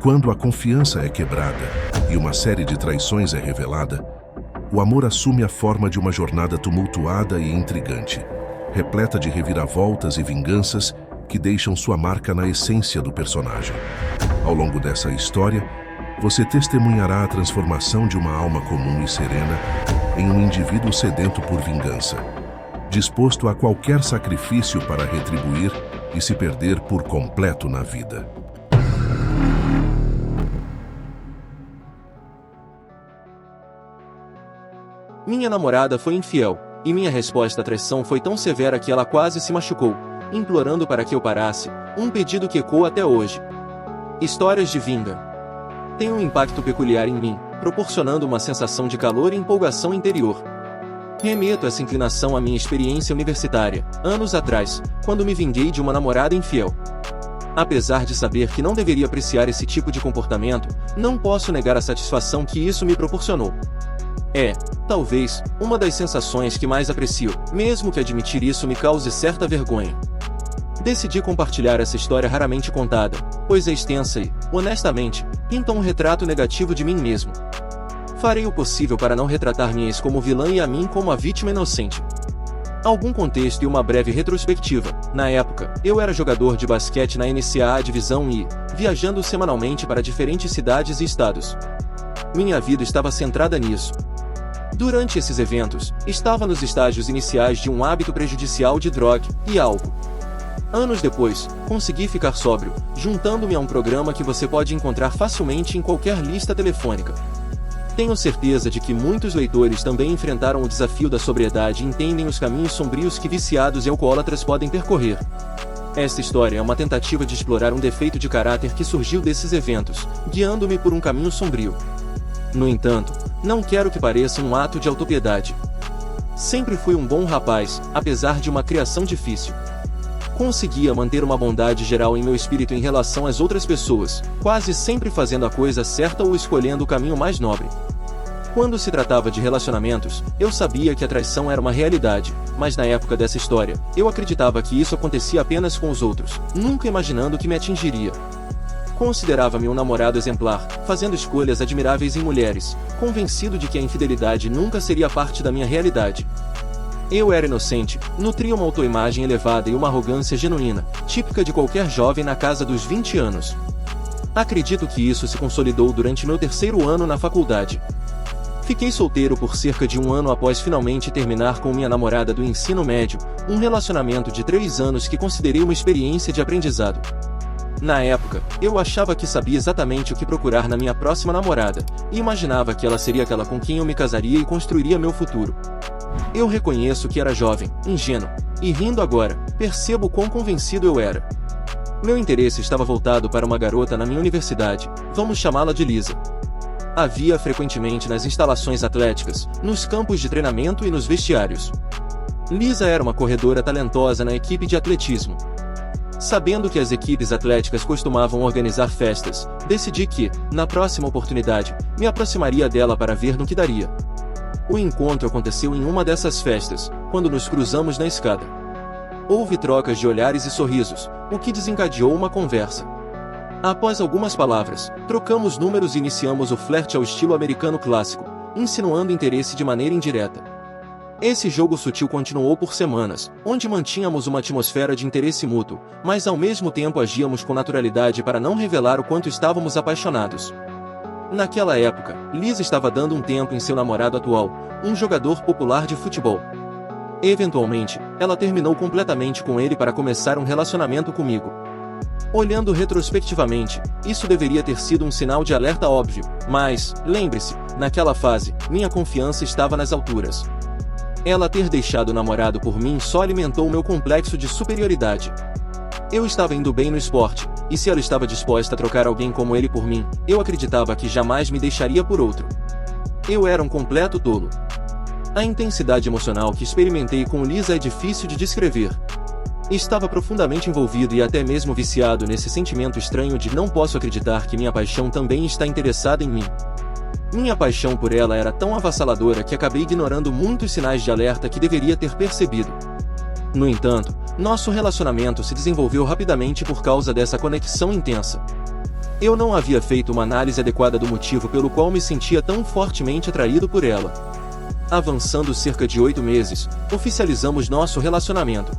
Quando a confiança é quebrada e uma série de traições é revelada, o amor assume a forma de uma jornada tumultuada e intrigante, repleta de reviravoltas e vinganças que deixam sua marca na essência do personagem. Ao longo dessa história, você testemunhará a transformação de uma alma comum e serena em um indivíduo sedento por vingança, disposto a qualquer sacrifício para retribuir e se perder por completo na vida. Minha namorada foi infiel, e minha resposta à traição foi tão severa que ela quase se machucou, implorando para que eu parasse, um pedido que ecoa até hoje. Histórias de vingança têm um impacto peculiar em mim, proporcionando uma sensação de calor e empolgação interior. Remeto essa inclinação à minha experiência universitária, anos atrás, quando me vinguei de uma namorada infiel. Apesar de saber que não deveria apreciar esse tipo de comportamento, não posso negar a satisfação que isso me proporcionou. É, talvez, uma das sensações que mais aprecio, mesmo que admitir isso me cause certa vergonha. Decidi compartilhar essa história raramente contada, pois é extensa e, honestamente, pinta um retrato negativo de mim mesmo. Farei o possível para não retratar minha ex como vilã e a mim como a vítima inocente. Algum contexto e uma breve retrospectiva. Na época, eu era jogador de basquete na NCAA Divisão I, viajando semanalmente para diferentes cidades e estados. Minha vida estava centrada nisso. Durante esses eventos, estava nos estágios iniciais de um hábito prejudicial de droga e álcool. Anos depois, consegui ficar sóbrio, juntando-me a um programa que você pode encontrar facilmente em qualquer lista telefônica. Tenho certeza de que muitos leitores também enfrentaram o desafio da sobriedade e entendem os caminhos sombrios que viciados e alcoólatras podem percorrer. Esta história é uma tentativa de explorar um defeito de caráter que surgiu desses eventos, guiando-me por um caminho sombrio. No entanto, não quero que pareça um ato de autopiedade. Sempre fui um bom rapaz, apesar de uma criação difícil. Conseguia manter uma bondade geral em meu espírito em relação às outras pessoas, quase sempre fazendo a coisa certa ou escolhendo o caminho mais nobre. Quando se tratava de relacionamentos, eu sabia que a traição era uma realidade, mas na época dessa história, eu acreditava que isso acontecia apenas com os outros, nunca imaginando que me atingiria. Considerava-me um namorado exemplar, fazendo escolhas admiráveis em mulheres, convencido de que a infidelidade nunca seria parte da minha realidade. Eu era inocente, nutria uma autoimagem elevada e uma arrogância genuína, típica de qualquer jovem na casa dos 20 anos. Acredito que isso se consolidou durante meu terceiro ano na faculdade. Fiquei solteiro por cerca de um ano após finalmente terminar com minha namorada do ensino médio, um relacionamento de 3 anos que considerei uma experiência de aprendizado. Na época, eu achava que sabia exatamente o que procurar na minha próxima namorada, e imaginava que ela seria aquela com quem eu me casaria e construiria meu futuro. Eu reconheço que era jovem, ingênuo, e rindo agora, percebo quão convencido eu era. Meu interesse estava voltado para uma garota na minha universidade, vamos chamá-la de Lisa. A via frequentemente nas instalações atléticas, nos campos de treinamento e nos vestiários. Lisa era uma corredora talentosa na equipe de atletismo. Sabendo que as equipes atléticas costumavam organizar festas, decidi que, na próxima oportunidade, me aproximaria dela para ver no que daria. O encontro aconteceu em uma dessas festas, quando nos cruzamos na escada. Houve trocas de olhares e sorrisos, o que desencadeou uma conversa. Após algumas palavras, trocamos números e iniciamos o flerte ao estilo americano clássico, insinuando interesse de maneira indireta. Esse jogo sutil continuou por semanas, onde mantínhamos uma atmosfera de interesse mútuo, mas ao mesmo tempo agíamos com naturalidade para não revelar o quanto estávamos apaixonados. Naquela época, Lisa estava dando um tempo em seu namorado atual, um jogador popular de futebol. Eventualmente, ela terminou completamente com ele para começar um relacionamento comigo. Olhando retrospectivamente, isso deveria ter sido um sinal de alerta óbvio, mas, lembre-se, naquela fase, minha confiança estava nas alturas. Ela ter deixado o namorado por mim só alimentou meu complexo de superioridade. Eu estava indo bem no esporte, e se ela estava disposta a trocar alguém como ele por mim, eu acreditava que jamais me deixaria por outro. Eu era um completo tolo. A intensidade emocional que experimentei com Lisa é difícil de descrever. Estava profundamente envolvido e até mesmo viciado nesse sentimento estranho de não posso acreditar que minha paixão também está interessada em mim. Minha paixão por ela era tão avassaladora que acabei ignorando muitos sinais de alerta que deveria ter percebido. No entanto, nosso relacionamento se desenvolveu rapidamente por causa dessa conexão intensa. Eu não havia feito uma análise adequada do motivo pelo qual me sentia tão fortemente atraído por ela. Avançando cerca de 8 meses, oficializamos nosso relacionamento.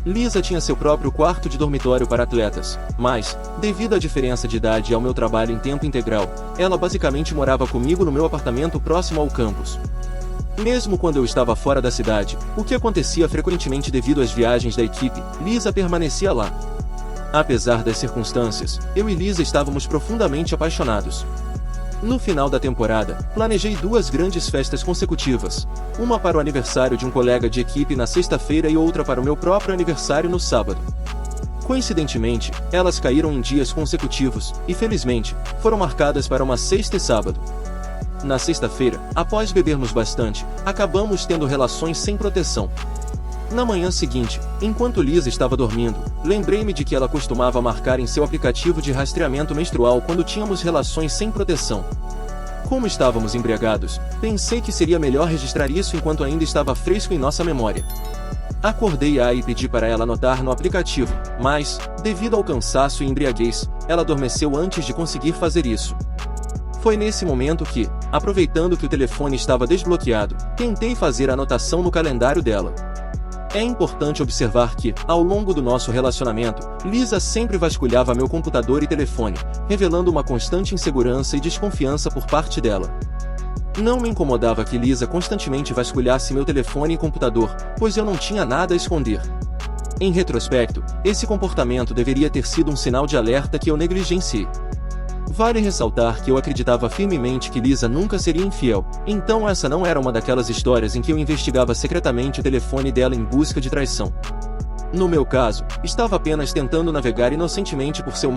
Lisa tinha seu próprio quarto de dormitório para atletas, mas, devido à diferença de idade e ao meu trabalho em tempo integral, ela basicamente morava comigo no meu apartamento próximo ao campus. Mesmo quando eu estava fora da cidade, o que acontecia frequentemente devido às viagens da equipe, Lisa permanecia lá. Apesar das circunstâncias, eu e Lisa estávamos profundamente apaixonados. No final da temporada, planejei 2 grandes festas consecutivas, uma para o aniversário de um colega de equipe na sexta-feira e outra para o meu próprio aniversário no sábado. Coincidentemente, elas caíram em dias consecutivos, e felizmente, foram marcadas para uma sexta e sábado. Na sexta-feira, após bebermos bastante, acabamos tendo relações sem proteção. Na manhã seguinte, enquanto Lisa estava dormindo, lembrei-me de que ela costumava marcar em seu aplicativo de rastreamento menstrual quando tínhamos relações sem proteção. Como estávamos embriagados, pensei que seria melhor registrar isso enquanto ainda estava fresco em nossa memória. Acordei-a e pedi para ela anotar no aplicativo, mas, devido ao cansaço e embriaguez, ela adormeceu antes de conseguir fazer isso. Foi nesse momento que, aproveitando que o telefone estava desbloqueado, tentei fazer a anotação no calendário dela. É importante observar que, ao longo do nosso relacionamento, Lisa sempre vasculhava meu computador e telefone, revelando uma constante insegurança e desconfiança por parte dela. Não me incomodava que Lisa constantemente vasculhasse meu telefone e computador, pois eu não tinha nada a esconder. Em retrospecto, esse comportamento deveria ter sido um sinal de alerta que eu negligenciei. Vale ressaltar que eu acreditava firmemente que Lisa nunca seria infiel, então essa não era uma daquelas histórias em que eu investigava secretamente o telefone dela em busca de traição. No meu caso, estava apenas tentando navegar inocentemente por seu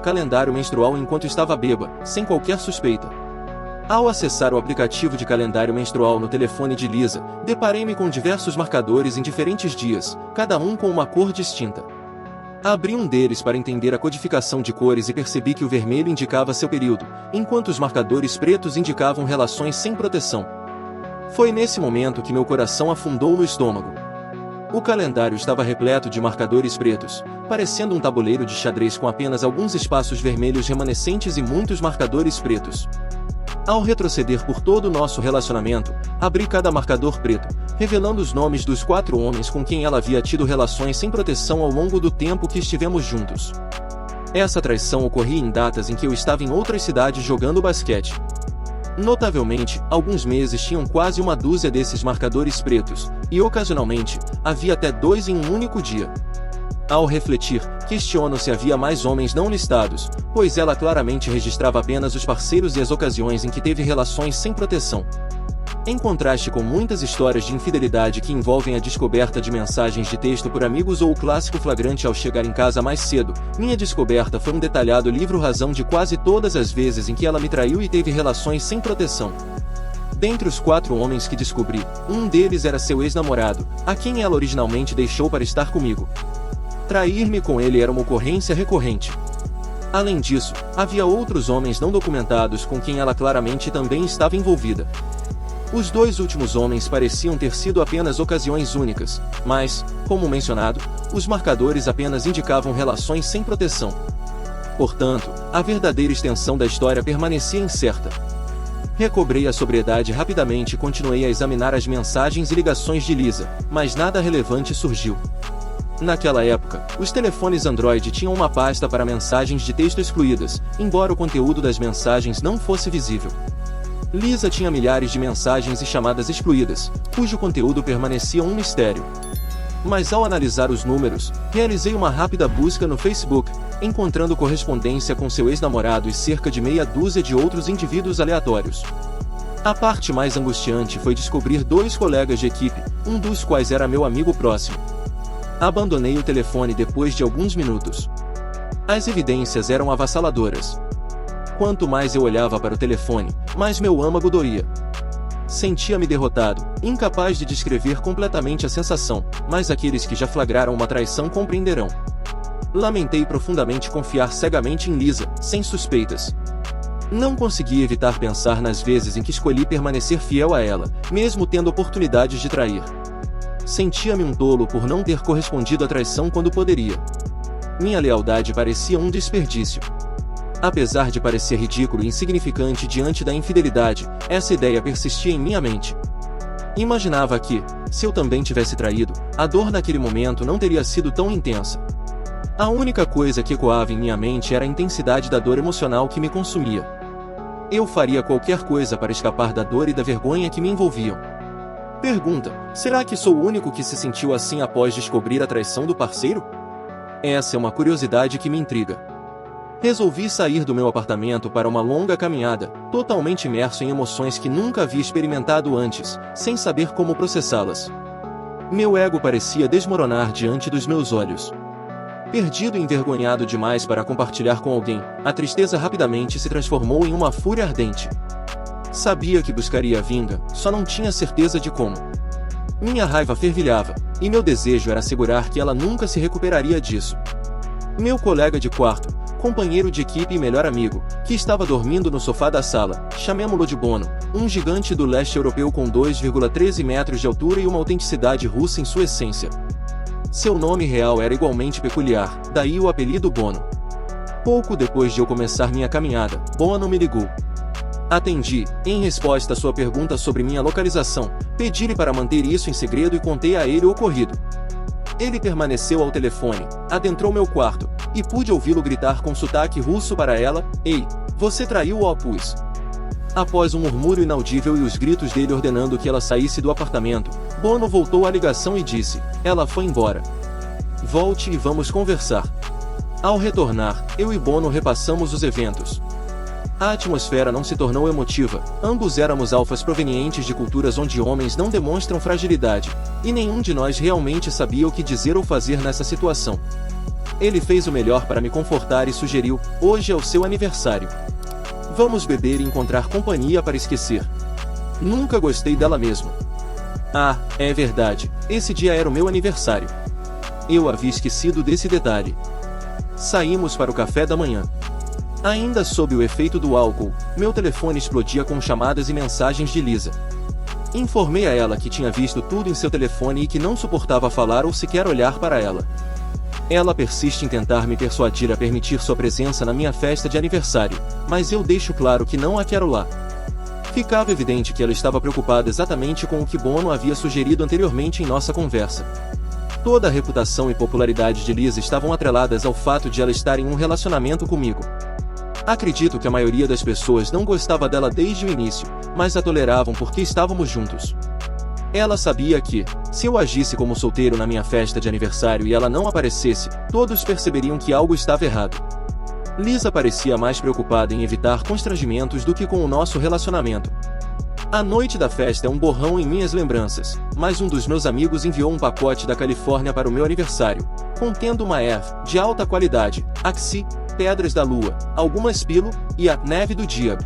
calendário menstrual enquanto estava bêbada, sem qualquer suspeita. Ao acessar o aplicativo de calendário menstrual no telefone de Lisa, deparei-me com diversos marcadores em diferentes dias, cada um com uma cor distinta. Abri um deles para entender a codificação de cores e percebi que o vermelho indicava seu período, enquanto os marcadores pretos indicavam relações sem proteção. Foi nesse momento que meu coração afundou no estômago. O calendário estava repleto de marcadores pretos, parecendo um tabuleiro de xadrez com apenas alguns espaços vermelhos remanescentes e muitos marcadores pretos. Ao retroceder por todo o nosso relacionamento, abri cada marcador preto, revelando os nomes dos 4 homens com quem ela havia tido relações sem proteção ao longo do tempo que estivemos juntos. Essa traição ocorria em datas em que eu estava em outras cidades jogando basquete. Notavelmente, alguns meses tinham quase uma dúzia desses marcadores pretos, e ocasionalmente, havia até 2 em um único dia. Ao refletir, questiono se havia mais homens não listados, pois ela claramente registrava apenas os parceiros e as ocasiões em que teve relações sem proteção. Em contraste com muitas histórias de infidelidade que envolvem a descoberta de mensagens de texto por amigos ou o clássico flagrante ao chegar em casa mais cedo, minha descoberta foi um detalhado livro-razão de quase todas as vezes em que ela me traiu e teve relações sem proteção. Dentre os 4 homens que descobri, um deles era seu ex-namorado, a quem ela originalmente deixou para estar comigo. Trair-me com ele era uma ocorrência recorrente. Além disso, havia outros homens não documentados com quem ela claramente também estava envolvida. Os 2 últimos homens pareciam ter sido apenas ocasiões únicas, mas, como mencionado, os marcadores apenas indicavam relações sem proteção. Portanto, a verdadeira extensão da história permanecia incerta. Recobrei a sobriedade rapidamente e continuei a examinar as mensagens e ligações de Lisa, mas nada relevante surgiu. Naquela época, os telefones Android tinham uma pasta para mensagens de texto excluídas, embora o conteúdo das mensagens não fosse visível. Lisa tinha milhares de mensagens e chamadas excluídas, cujo conteúdo permanecia um mistério. Mas ao analisar os números, realizei uma rápida busca no Facebook, encontrando correspondência com seu ex-namorado e cerca de meia dúzia de outros indivíduos aleatórios. A parte mais angustiante foi descobrir 2 colegas de equipe, um dos quais era meu amigo próximo. Abandonei o telefone depois de alguns minutos. As evidências eram avassaladoras. Quanto mais eu olhava para o telefone, mais meu âmago doía. Sentia-me derrotado, incapaz de descrever completamente a sensação, mas aqueles que já flagraram uma traição compreenderão. Lamentei profundamente confiar cegamente em Lisa, sem suspeitas. Não consegui evitar pensar nas vezes em que escolhi permanecer fiel a ela, mesmo tendo oportunidades de trair. Sentia-me um tolo por não ter correspondido à traição quando poderia. Minha lealdade parecia um desperdício. Apesar de parecer ridículo e insignificante diante da infidelidade, essa ideia persistia em minha mente. Imaginava que, se eu também tivesse traído, a dor naquele momento não teria sido tão intensa. A única coisa que ecoava em minha mente era a intensidade da dor emocional que me consumia. Eu faria qualquer coisa para escapar da dor e da vergonha que me envolviam. Pergunta: será que sou o único que se sentiu assim após descobrir a traição do parceiro? Essa é uma curiosidade que me intriga. Resolvi sair do meu apartamento para uma longa caminhada, totalmente imerso em emoções que nunca havia experimentado antes, sem saber como processá-las. Meu ego parecia desmoronar diante dos meus olhos. Perdido e envergonhado demais para compartilhar com alguém, a tristeza rapidamente se transformou em uma fúria ardente. Sabia que buscaria a vinga, só não tinha certeza de como. Minha raiva fervilhava, e meu desejo era assegurar que ela nunca se recuperaria disso. Meu colega de quarto, companheiro de equipe e melhor amigo, que estava dormindo no sofá da sala, chamemo-lo de Bono, um gigante do leste europeu com 2,13 metros de altura e uma autenticidade russa em sua essência. Seu nome real era igualmente peculiar, daí o apelido Bono. Pouco depois de eu começar minha caminhada, Bono me ligou. Atendi, em resposta à sua pergunta sobre minha localização, pedi-lhe para manter isso em segredo e contei a ele o ocorrido. Ele permaneceu ao telefone, adentrou meu quarto, e pude ouvi-lo gritar com sotaque russo para ela: "Ei, você traiu o opus." Após um murmúrio inaudível e os gritos dele ordenando que ela saísse do apartamento, Bono voltou à ligação e disse: "Ela foi embora. Volte e vamos conversar." Ao retornar, eu e Bono repassamos os eventos. A atmosfera não se tornou emotiva, ambos éramos alfas provenientes de culturas onde homens não demonstram fragilidade, e nenhum de nós realmente sabia o que dizer ou fazer nessa situação. Ele fez o melhor para me confortar e sugeriu: "Hoje é o seu aniversário. Vamos beber e encontrar companhia para esquecer." Nunca gostei dela mesmo. Ah, é verdade, esse dia era o meu aniversário. Eu havia esquecido desse detalhe. Saímos para o café da manhã. Ainda sob o efeito do álcool, meu telefone explodia com chamadas e mensagens de Lisa. Informei a ela que tinha visto tudo em seu telefone e que não suportava falar ou sequer olhar para ela. Ela persiste em tentar me persuadir a permitir sua presença na minha festa de aniversário, mas eu deixo claro que não a quero lá. Ficava evidente que ela estava preocupada exatamente com o que Bono havia sugerido anteriormente em nossa conversa. Toda a reputação e popularidade de Lisa estavam atreladas ao fato de ela estar em um relacionamento comigo. Acredito que a maioria das pessoas não gostava dela desde o início, mas a toleravam porque estávamos juntos. Ela sabia que, se eu agisse como solteiro na minha festa de aniversário e ela não aparecesse, todos perceberiam que algo estava errado. Lisa parecia mais preocupada em evitar constrangimentos do que com o nosso relacionamento. A noite da festa é um borrão em minhas lembranças, mas um dos meus amigos enviou um pacote da Califórnia para o meu aniversário, contendo uma erva de alta qualidade, Axi, pedras da lua, algumas pilo, e a neve do Diab.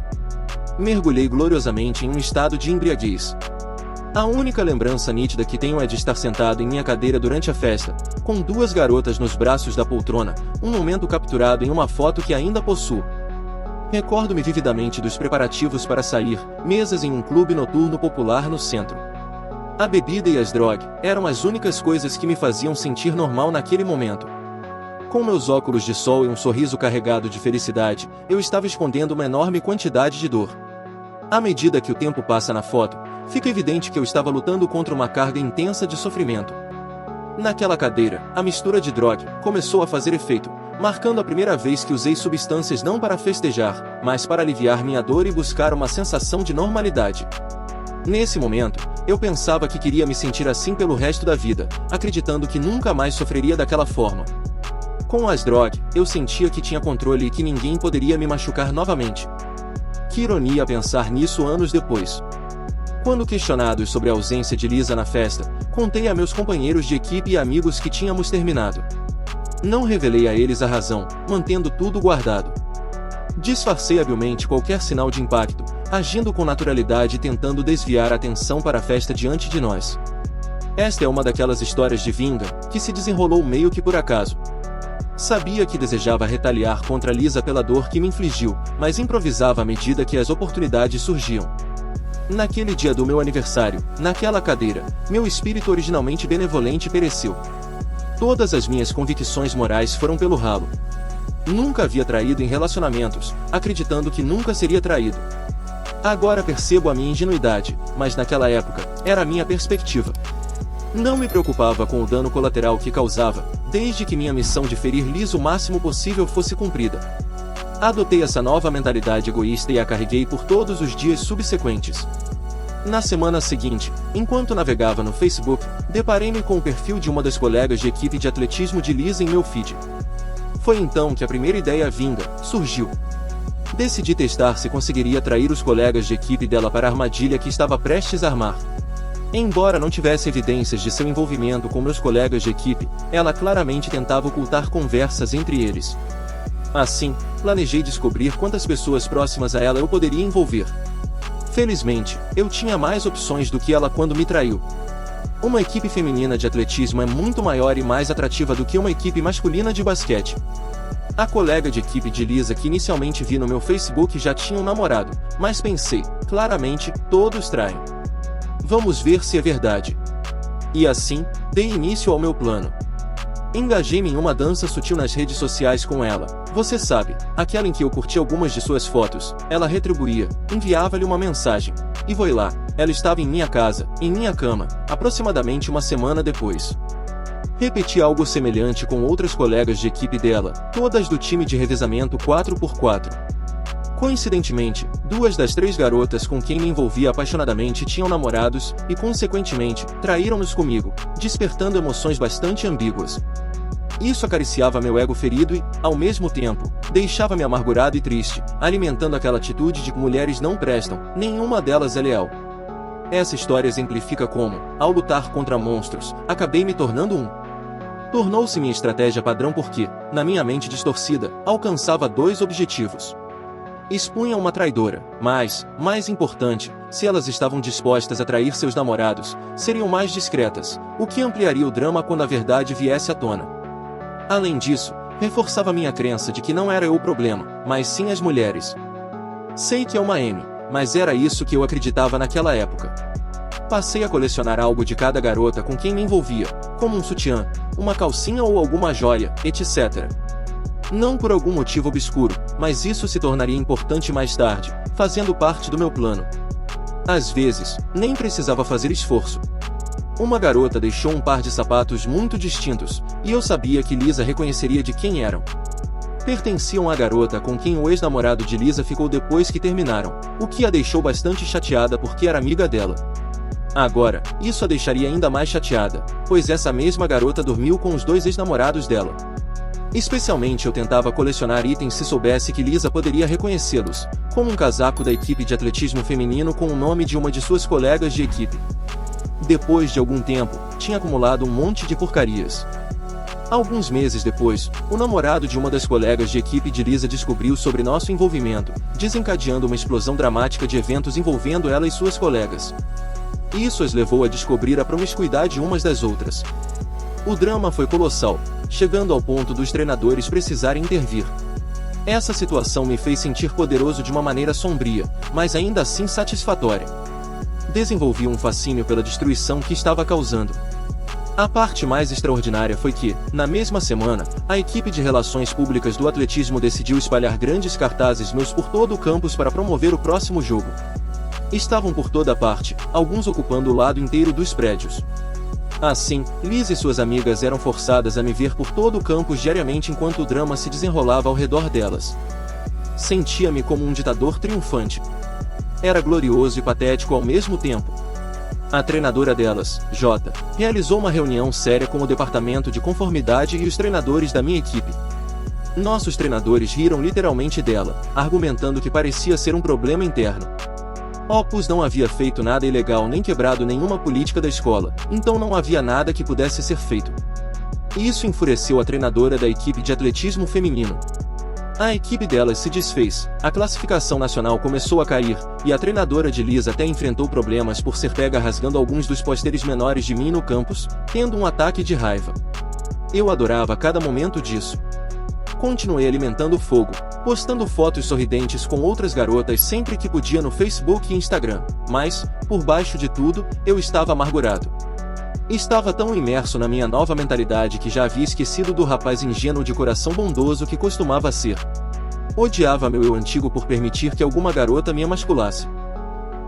Mergulhei gloriosamente em um estado de embriaguez. A única lembrança nítida que tenho é de estar sentado em minha cadeira durante a festa, com duas garotas nos braços da poltrona, um momento capturado em uma foto que ainda possuo. Recordo-me vividamente dos preparativos para sair, mesas em um clube noturno popular no centro. A bebida e as drogas eram as únicas coisas que me faziam sentir normal naquele momento. Com meus óculos de sol e um sorriso carregado de felicidade, eu estava escondendo uma enorme quantidade de dor. À medida que o tempo passa na foto, fica evidente que eu estava lutando contra uma carga intensa de sofrimento. Naquela cadeira, a mistura de droga começou a fazer efeito, marcando a primeira vez que usei substâncias não para festejar, mas para aliviar minha dor e buscar uma sensação de normalidade. Nesse momento, eu pensava que queria me sentir assim pelo resto da vida, acreditando que nunca mais sofreria daquela forma. Com as drogas, eu sentia que tinha controle e que ninguém poderia me machucar novamente. Que ironia pensar nisso anos depois. Quando questionados sobre a ausência de Lisa na festa, contei a meus companheiros de equipe e amigos que tínhamos terminado. Não revelei a eles a razão, mantendo tudo guardado. Disfarcei habilmente qualquer sinal de impacto, agindo com naturalidade e tentando desviar a atenção para a festa diante de nós. Esta é uma daquelas histórias de vinga, que se desenrolou meio que por acaso. Sabia que desejava retaliar contra Lisa pela dor que me infligiu, mas improvisava à medida que as oportunidades surgiam. Naquele dia do meu aniversário, naquela cadeira, meu espírito originalmente benevolente pereceu. Todas as minhas convicções morais foram pelo ralo. Nunca havia traído em relacionamentos, acreditando que nunca seria traído. Agora percebo a minha ingenuidade, mas naquela época, era a minha perspectiva. Não me preocupava com o dano colateral que causava, desde que minha missão de ferir Liz o máximo possível fosse cumprida. Adotei essa nova mentalidade egoísta e a carreguei por todos os dias subsequentes. Na semana seguinte, enquanto navegava no Facebook, deparei-me com o perfil de uma das colegas de equipe de atletismo de Liz em meu feed. Foi então que a primeira ideia vinga surgiu. Decidi testar se conseguiria atrair os colegas de equipe dela para a armadilha que estava prestes a armar. Embora não tivesse evidências de seu envolvimento com meus colegas de equipe, ela claramente tentava ocultar conversas entre eles. Assim, planejei descobrir quantas pessoas próximas a ela eu poderia envolver. Felizmente, eu tinha mais opções do que ela quando me traiu. Uma equipe feminina de atletismo é muito maior e mais atrativa do que uma equipe masculina de basquete. A colega de equipe de Lisa que inicialmente vi no meu Facebook já tinha um namorado, mas pensei, claramente, todos traem. Vamos ver se é verdade. E assim, dei início ao meu plano. Engajei-me em uma dança sutil nas redes sociais com ela. Você sabe, aquela em que eu curti algumas de suas fotos. Ela retribuía, enviava-lhe uma mensagem. E foi lá, ela estava em minha casa, em minha cama, aproximadamente uma semana depois. Repeti algo semelhante com outras colegas de equipe dela, todas do time de revezamento 4x4. Coincidentemente, 2 das 3 garotas com quem me envolvia apaixonadamente tinham namorados, e consequentemente, traíram-nos comigo, despertando emoções bastante ambíguas. Isso acariciava meu ego ferido e, ao mesmo tempo, deixava-me amargurado e triste, alimentando aquela atitude de que mulheres não prestam, nenhuma delas é leal. Essa história exemplifica como, ao lutar contra monstros, acabei me tornando um. Tornou-se minha estratégia padrão porque, na minha mente distorcida, alcançava 2 objetivos. Expunha uma traidora, mas, mais importante, se elas estavam dispostas a trair seus namorados, seriam mais discretas, o que ampliaria o drama quando a verdade viesse à tona. Além disso, reforçava minha crença de que não era eu o problema, mas sim as mulheres. Sei que é uma M, mas era isso que eu acreditava naquela época. Passei a colecionar algo de cada garota com quem me envolvia, como um sutiã, uma calcinha ou alguma joia, etc. Não por algum motivo obscuro, mas isso se tornaria importante mais tarde, fazendo parte do meu plano. Às vezes, nem precisava fazer esforço. Uma garota deixou um par de sapatos muito distintos, e eu sabia que Lisa reconheceria de quem eram. Pertenciam à garota com quem o ex-namorado de Lisa ficou depois que terminaram, o que a deixou bastante chateada porque era amiga dela. Agora, isso a deixaria ainda mais chateada, pois essa mesma garota dormiu com os 2 ex-namorados dela. Especialmente eu tentava colecionar itens se soubesse que Lisa poderia reconhecê-los, como um casaco da equipe de atletismo feminino com o nome de uma de suas colegas de equipe. Depois de algum tempo, tinha acumulado um monte de porcarias. Alguns meses depois, o namorado de uma das colegas de equipe de Lisa descobriu sobre nosso envolvimento, desencadeando uma explosão dramática de eventos envolvendo ela e suas colegas. Isso as levou a descobrir a promiscuidade umas das outras. O drama foi colossal, chegando ao ponto dos treinadores precisarem intervir. Essa situação me fez sentir poderoso de uma maneira sombria, mas ainda assim satisfatória. Desenvolvi um fascínio pela destruição que estava causando. A parte mais extraordinária foi que, na mesma semana, a equipe de relações públicas do atletismo decidiu espalhar grandes cartazes meus por todo o campus para promover o próximo jogo. Estavam por toda parte, alguns ocupando o lado inteiro dos prédios. Assim, Liz e suas amigas eram forçadas a me ver por todo o campus diariamente enquanto o drama se desenrolava ao redor delas. Sentia-me como um ditador triunfante. Era glorioso e patético ao mesmo tempo. A treinadora delas, J, realizou uma reunião séria com o departamento de conformidade e os treinadores da minha equipe. Nossos treinadores riram literalmente dela, argumentando que parecia ser um problema interno. Opus não havia feito nada ilegal nem quebrado nenhuma política da escola, então não havia nada que pudesse ser feito. Isso enfureceu a treinadora da equipe de atletismo feminino. A equipe delas se desfez, a classificação nacional começou a cair, e a treinadora de Liz até enfrentou problemas por ser pega rasgando alguns dos pôsteres menores de mim no campus, tendo um ataque de raiva. Eu adorava cada momento disso. Continuei alimentando o fogo, postando fotos sorridentes com outras garotas sempre que podia no Facebook e Instagram, mas, por baixo de tudo, eu estava amargurado. Estava tão imerso na minha nova mentalidade que já havia esquecido do rapaz ingênuo de coração bondoso que costumava ser. Odiava meu eu antigo por permitir que alguma garota me emasculasse.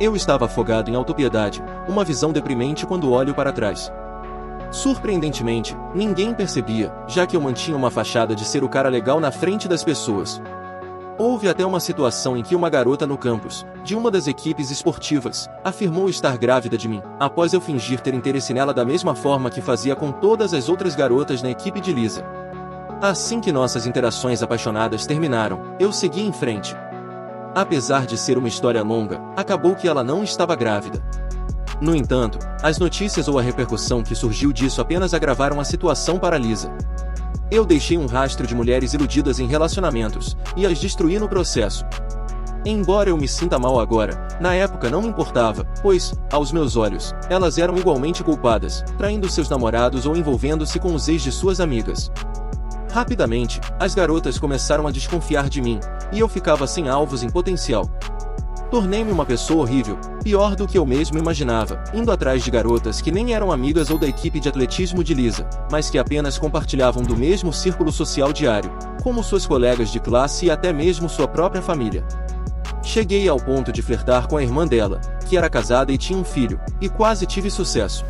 Eu estava afogado em autopiedade, uma visão deprimente quando olho para trás. Surpreendentemente, ninguém percebia, já que eu mantinha uma fachada de ser o cara legal na frente das pessoas. Houve até uma situação em que uma garota no campus, de uma das equipes esportivas, afirmou estar grávida de mim, após eu fingir ter interesse nela da mesma forma que fazia com todas as outras garotas na equipe de Lisa. Assim que nossas interações apaixonadas terminaram, eu segui em frente. Apesar de ser uma história longa, acabou que ela não estava grávida. No entanto, as notícias ou a repercussão que surgiu disso apenas agravaram a situação para Lisa. Eu deixei um rastro de mulheres iludidas em relacionamentos, e as destruí no processo. Embora eu me sinta mal agora, na época não me importava, pois, aos meus olhos, elas eram igualmente culpadas, traindo seus namorados ou envolvendo-se com os ex de suas amigas. Rapidamente, as garotas começaram a desconfiar de mim, e eu ficava sem alvos em potencial. Tornei-me uma pessoa horrível, pior do que eu mesmo imaginava, indo atrás de garotas que nem eram amigas ou da equipe de atletismo de Lisa, mas que apenas compartilhavam do mesmo círculo social diário, como suas colegas de classe e até mesmo sua própria família. Cheguei ao ponto de flertar com a irmã dela, que era casada e tinha um filho, e quase tive sucesso.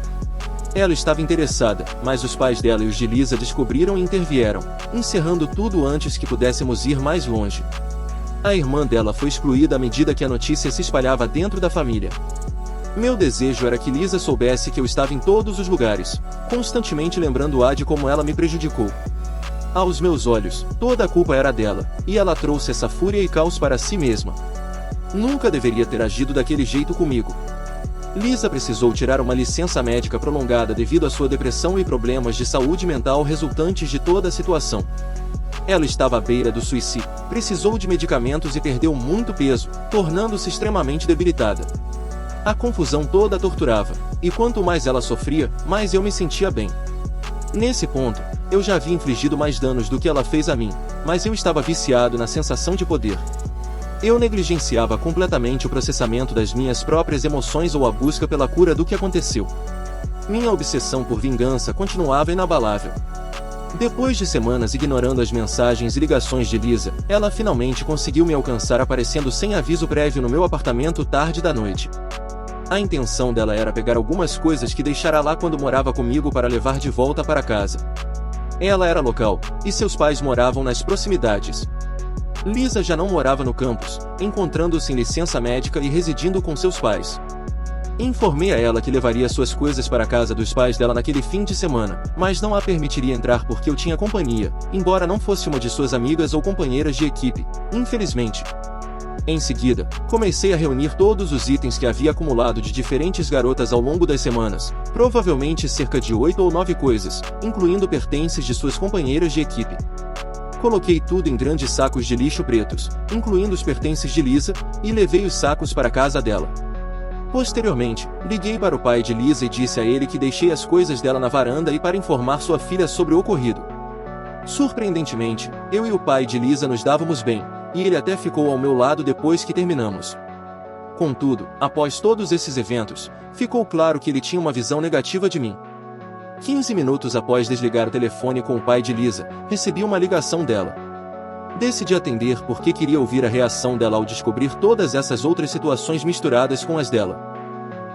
Ela estava interessada, mas os pais dela e os de Lisa descobriram e intervieram, encerrando tudo antes que pudéssemos ir mais longe. A irmã dela foi excluída à medida que a notícia se espalhava dentro da família. Meu desejo era que Lisa soubesse que eu estava em todos os lugares, constantemente lembrando-a de como ela me prejudicou. Aos meus olhos, toda a culpa era dela, e ela trouxe essa fúria e caos para si mesma. Nunca deveria ter agido daquele jeito comigo. Lisa precisou tirar uma licença médica prolongada devido à sua depressão e problemas de saúde mental resultantes de toda a situação. Ela estava à beira do suicídio, precisou de medicamentos e perdeu muito peso, tornando-se extremamente debilitada. A confusão toda a torturava, e quanto mais ela sofria, mais eu me sentia bem. Nesse ponto, eu já havia infligido mais danos do que ela fez a mim, mas eu estava viciado na sensação de poder. Eu negligenciava completamente o processamento das minhas próprias emoções ou a busca pela cura do que aconteceu. Minha obsessão por vingança continuava inabalável. Depois de semanas ignorando as mensagens e ligações de Lisa, ela finalmente conseguiu me alcançar aparecendo sem aviso prévio no meu apartamento tarde da noite. A intenção dela era pegar algumas coisas que deixara lá quando morava comigo para levar de volta para casa. Ela era local, e seus pais moravam nas proximidades. Lisa já não morava no campus, encontrando-se em licença médica e residindo com seus pais. Informei a ela que levaria suas coisas para a casa dos pais dela naquele fim de semana, mas não a permitiria entrar porque eu tinha companhia, embora não fosse uma de suas amigas ou companheiras de equipe, infelizmente. Em seguida, comecei a reunir todos os itens que havia acumulado de diferentes garotas ao longo das semanas, provavelmente cerca de 8 ou 9 coisas, incluindo pertences de suas companheiras de equipe. Coloquei tudo em grandes sacos de lixo pretos, incluindo os pertences de Lisa, e levei os sacos para a casa dela. Posteriormente, liguei para o pai de Lisa e disse a ele que deixei as coisas dela na varanda e para informar sua filha sobre o ocorrido. Surpreendentemente, eu e o pai de Lisa nos dávamos bem, e ele até ficou ao meu lado depois que terminamos. Contudo, após todos esses eventos, ficou claro que ele tinha uma visão negativa de mim. 15 minutos após desligar o telefone com o pai de Lisa, recebi uma ligação dela. Decidi atender porque queria ouvir a reação dela ao descobrir todas essas outras situações misturadas com as dela.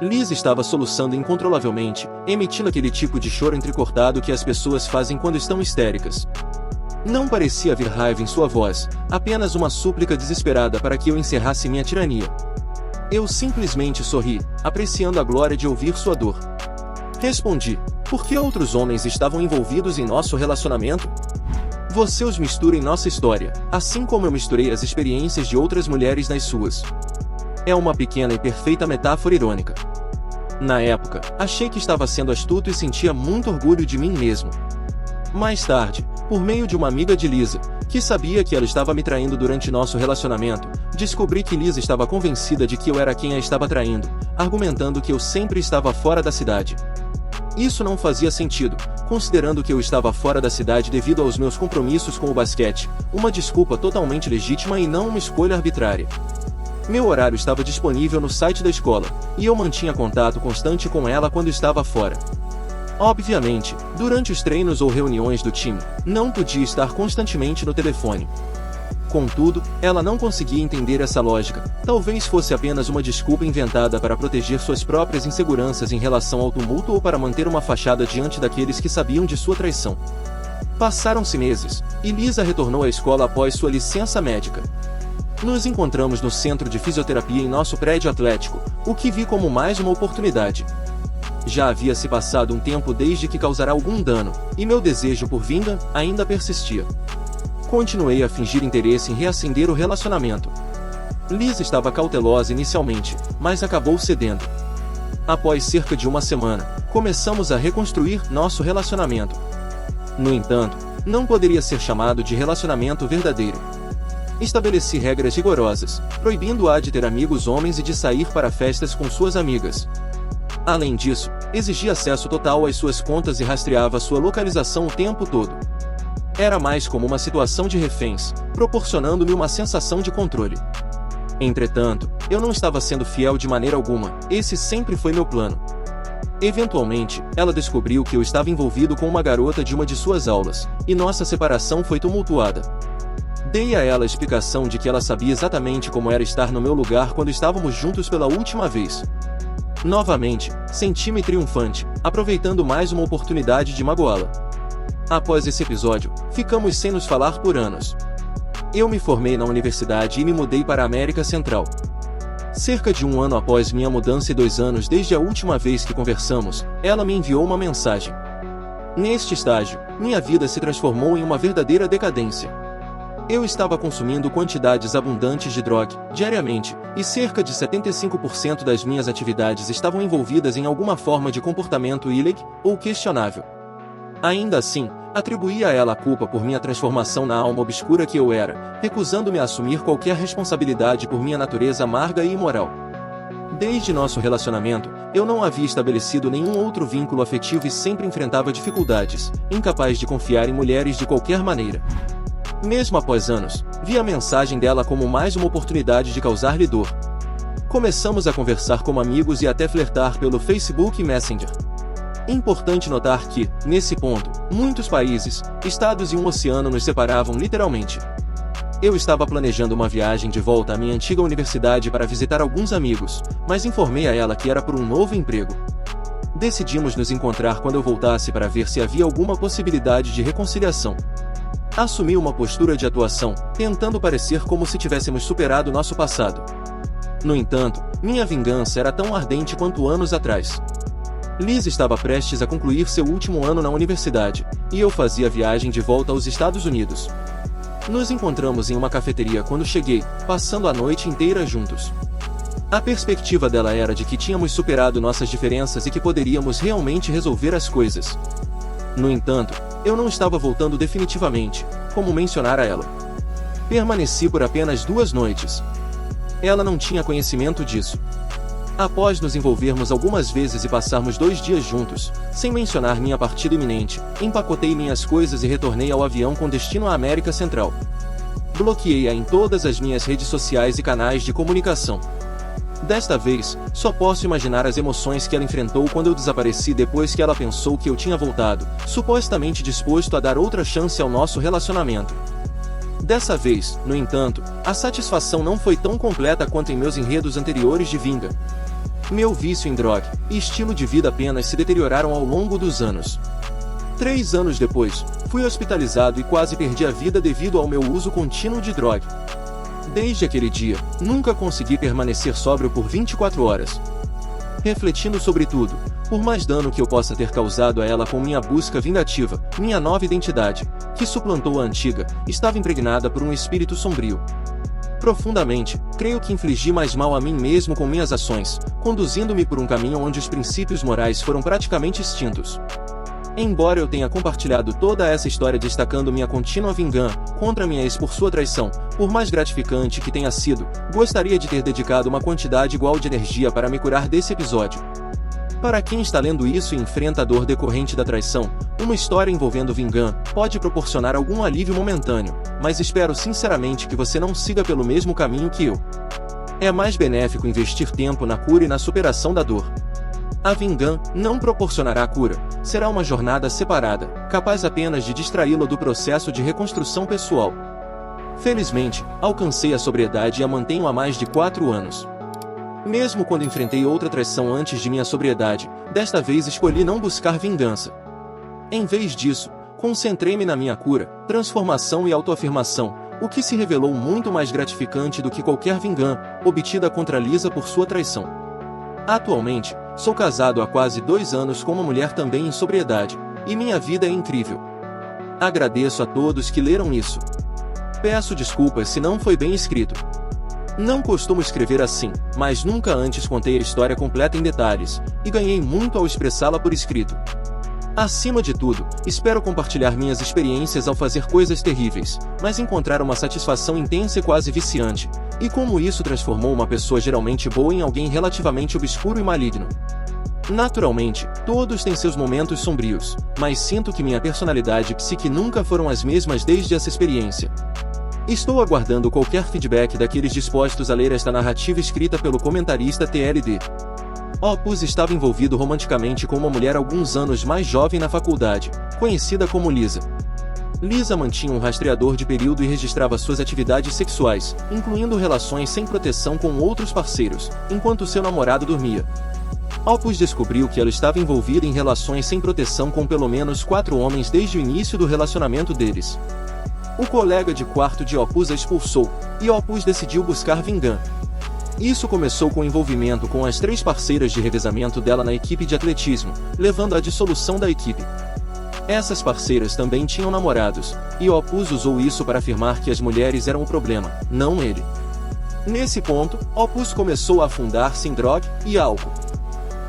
Lisa estava soluçando incontrolavelmente, emitindo aquele tipo de choro entrecortado que as pessoas fazem quando estão histéricas. Não parecia haver raiva em sua voz, apenas uma súplica desesperada para que eu encerrasse minha tirania. Eu simplesmente sorri, apreciando a glória de ouvir sua dor. Respondi: por que outros homens estavam envolvidos em nosso relacionamento? Você os mistura em nossa história, assim como eu misturei as experiências de outras mulheres nas suas. É uma pequena e perfeita metáfora irônica. Na época, achei que estava sendo astuto e sentia muito orgulho de mim mesmo. Mais tarde, por meio de uma amiga de Lisa, que sabia que ela estava me traindo durante nosso relacionamento, descobri que Lisa estava convencida de que eu era quem a estava traindo, argumentando que eu sempre estava fora da cidade. Isso não fazia sentido, considerando que eu estava fora da cidade devido aos meus compromissos com o basquete, uma desculpa totalmente legítima e não uma escolha arbitrária. Meu horário estava disponível no site da escola, e eu mantinha contato constante com ela quando estava fora. Obviamente, durante os treinos ou reuniões do time, não podia estar constantemente no telefone. Contudo, ela não conseguia entender essa lógica. Talvez fosse apenas uma desculpa inventada para proteger suas próprias inseguranças em relação ao tumulto ou para manter uma fachada diante daqueles que sabiam de sua traição. Passaram-se meses, e Lisa retornou à escola após sua licença médica. Nos encontramos no centro de fisioterapia em nosso prédio atlético, o que vi como mais uma oportunidade. Já havia se passado um tempo desde que causara algum dano, e meu desejo por vingança ainda persistia. Continuei a fingir interesse em reacender o relacionamento. Liz estava cautelosa inicialmente, mas acabou cedendo. Após cerca de uma semana, começamos a reconstruir nosso relacionamento. No entanto, não poderia ser chamado de relacionamento verdadeiro. Estabeleci regras rigorosas, proibindo-a de ter amigos homens e de sair para festas com suas amigas. Além disso, exigia acesso total às suas contas e rastreava sua localização o tempo todo. Era mais como uma situação de reféns, proporcionando-me uma sensação de controle. Entretanto, eu não estava sendo fiel de maneira alguma, esse sempre foi meu plano. Eventualmente, ela descobriu que eu estava envolvido com uma garota de uma de suas aulas, e nossa separação foi tumultuada. Dei a ela a explicação de que ela sabia exatamente como era estar no meu lugar quando estávamos juntos pela última vez. Novamente, senti-me triunfante, aproveitando mais uma oportunidade de magoá-la. Após esse episódio, ficamos sem nos falar por anos. Eu me formei na universidade e me mudei para a América Central. Cerca de um ano após minha mudança e 2 anos desde a última vez que conversamos, ela me enviou uma mensagem. Neste estágio, minha vida se transformou em uma verdadeira decadência. Eu estava consumindo quantidades abundantes de droga, diariamente, e cerca de 75% das minhas atividades estavam envolvidas em alguma forma de comportamento ilegal ou questionável. Ainda assim, atribuía a ela a culpa por minha transformação na alma obscura que eu era, recusando-me a assumir qualquer responsabilidade por minha natureza amarga e imoral. Desde nosso relacionamento, eu não havia estabelecido nenhum outro vínculo afetivo e sempre enfrentava dificuldades, incapaz de confiar em mulheres de qualquer maneira. Mesmo após anos, vi a mensagem dela como mais uma oportunidade de causar-lhe dor. Começamos a conversar como amigos e até flertar pelo Facebook Messenger. Importante notar que, nesse ponto, muitos países, estados e um oceano nos separavam literalmente. Eu estava planejando uma viagem de volta à minha antiga universidade para visitar alguns amigos, mas informei a ela que era por um novo emprego. Decidimos nos encontrar quando eu voltasse para ver se havia alguma possibilidade de reconciliação. Assumi uma postura de atuação, tentando parecer como se tivéssemos superado nosso passado. No entanto, minha vingança era tão ardente quanto anos atrás. Liz estava prestes a concluir seu último ano na universidade, e eu fazia a viagem de volta aos Estados Unidos. Nos encontramos em uma cafeteria quando cheguei, passando a noite inteira juntos. A perspectiva dela era de que tínhamos superado nossas diferenças e que poderíamos realmente resolver as coisas. No entanto, eu não estava voltando definitivamente, como mencionara ela. Permaneci por apenas 2 noites. Ela não tinha conhecimento disso. Após nos envolvermos algumas vezes e passarmos 2 dias juntos, sem mencionar minha partida iminente, empacotei minhas coisas e retornei ao avião com destino à América Central. Bloqueei-a em todas as minhas redes sociais e canais de comunicação. Desta vez, só posso imaginar as emoções que ela enfrentou quando eu desapareci depois que ela pensou que eu tinha voltado, supostamente disposto a dar outra chance ao nosso relacionamento. Dessa vez, no entanto, a satisfação não foi tão completa quanto em meus enredos anteriores de vingança. Meu vício em droga e estilo de vida apenas se deterioraram ao longo dos anos. 3 anos depois, fui hospitalizado e quase perdi a vida devido ao meu uso contínuo de droga. Desde aquele dia, nunca consegui permanecer sóbrio por 24 horas. Refletindo sobre tudo, por mais dano que eu possa ter causado a ela com minha busca vingativa, minha nova identidade, que suplantou a antiga, estava impregnada por um espírito sombrio. Profundamente, creio que infligi mais mal a mim mesmo com minhas ações, conduzindo-me por um caminho onde os princípios morais foram praticamente extintos. Embora eu tenha compartilhado toda essa história destacando minha contínua vingança contra minha ex por sua traição, por mais gratificante que tenha sido, gostaria de ter dedicado uma quantidade igual de energia para me curar desse episódio. Para quem está lendo isso e enfrenta a dor decorrente da traição, uma história envolvendo vingança pode proporcionar algum alívio momentâneo, mas espero sinceramente que você não siga pelo mesmo caminho que eu. É mais benéfico investir tempo na cura e na superação da dor. A vingança não proporcionará cura, será uma jornada separada, capaz apenas de distraí-la do processo de reconstrução pessoal. Felizmente, alcancei a sobriedade e a mantenho há mais de 4 anos. Mesmo quando enfrentei outra traição antes de minha sobriedade, desta vez escolhi não buscar vingança. Em vez disso, concentrei-me na minha cura, transformação e autoafirmação, o que se revelou muito mais gratificante do que qualquer vingança obtida contra Lisa por sua traição. Atualmente, sou casado há quase 2 anos com uma mulher também em sobriedade, e minha vida é incrível. Agradeço a todos que leram isso. Peço desculpas se não foi bem escrito. Não costumo escrever assim, mas nunca antes contei a história completa em detalhes, e ganhei muito ao expressá-la por escrito. Acima de tudo, espero compartilhar minhas experiências ao fazer coisas terríveis, mas encontrar uma satisfação intensa e quase viciante, e como isso transformou uma pessoa geralmente boa em alguém relativamente obscuro e maligno. Naturalmente, todos têm seus momentos sombrios, mas sinto que minha personalidade e psique nunca foram as mesmas desde essa experiência. Estou aguardando qualquer feedback daqueles dispostos a ler esta narrativa escrita pelo comentarista TLD. Opus estava envolvido romanticamente com uma mulher alguns anos mais jovem na faculdade, conhecida como Lisa. Lisa mantinha um rastreador de período e registrava suas atividades sexuais, incluindo relações sem proteção com outros parceiros, enquanto seu namorado dormia. Opus descobriu que ela estava envolvida em relações sem proteção com pelo menos 4 homens desde o início do relacionamento deles. O colega de quarto de Opus a expulsou, e Opus decidiu buscar vingança. Isso começou com o envolvimento com as 3 parceiras de revezamento dela na equipe de atletismo, levando à dissolução da equipe. Essas parceiras também tinham namorados, e Opus usou isso para afirmar que as mulheres eram o problema, não ele. Nesse ponto, Opus começou a afundar-se em droga e álcool.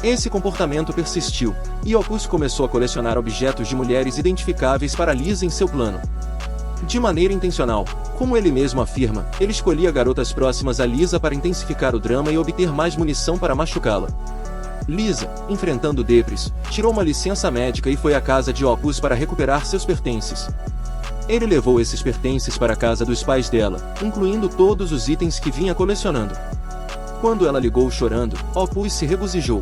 Esse comportamento persistiu, e Opus começou a colecionar objetos de mulheres identificáveis para Lisa em seu plano. De maneira intencional, como ele mesmo afirma, ele escolhia garotas próximas a Lisa para intensificar o drama e obter mais munição para machucá-la. Lisa, enfrentando depres, tirou uma licença médica e foi à casa de Opus para recuperar seus pertences. Ele levou esses pertences para a casa dos pais dela, incluindo todos os itens que vinha colecionando. Quando ela ligou chorando, Opus se regozijou.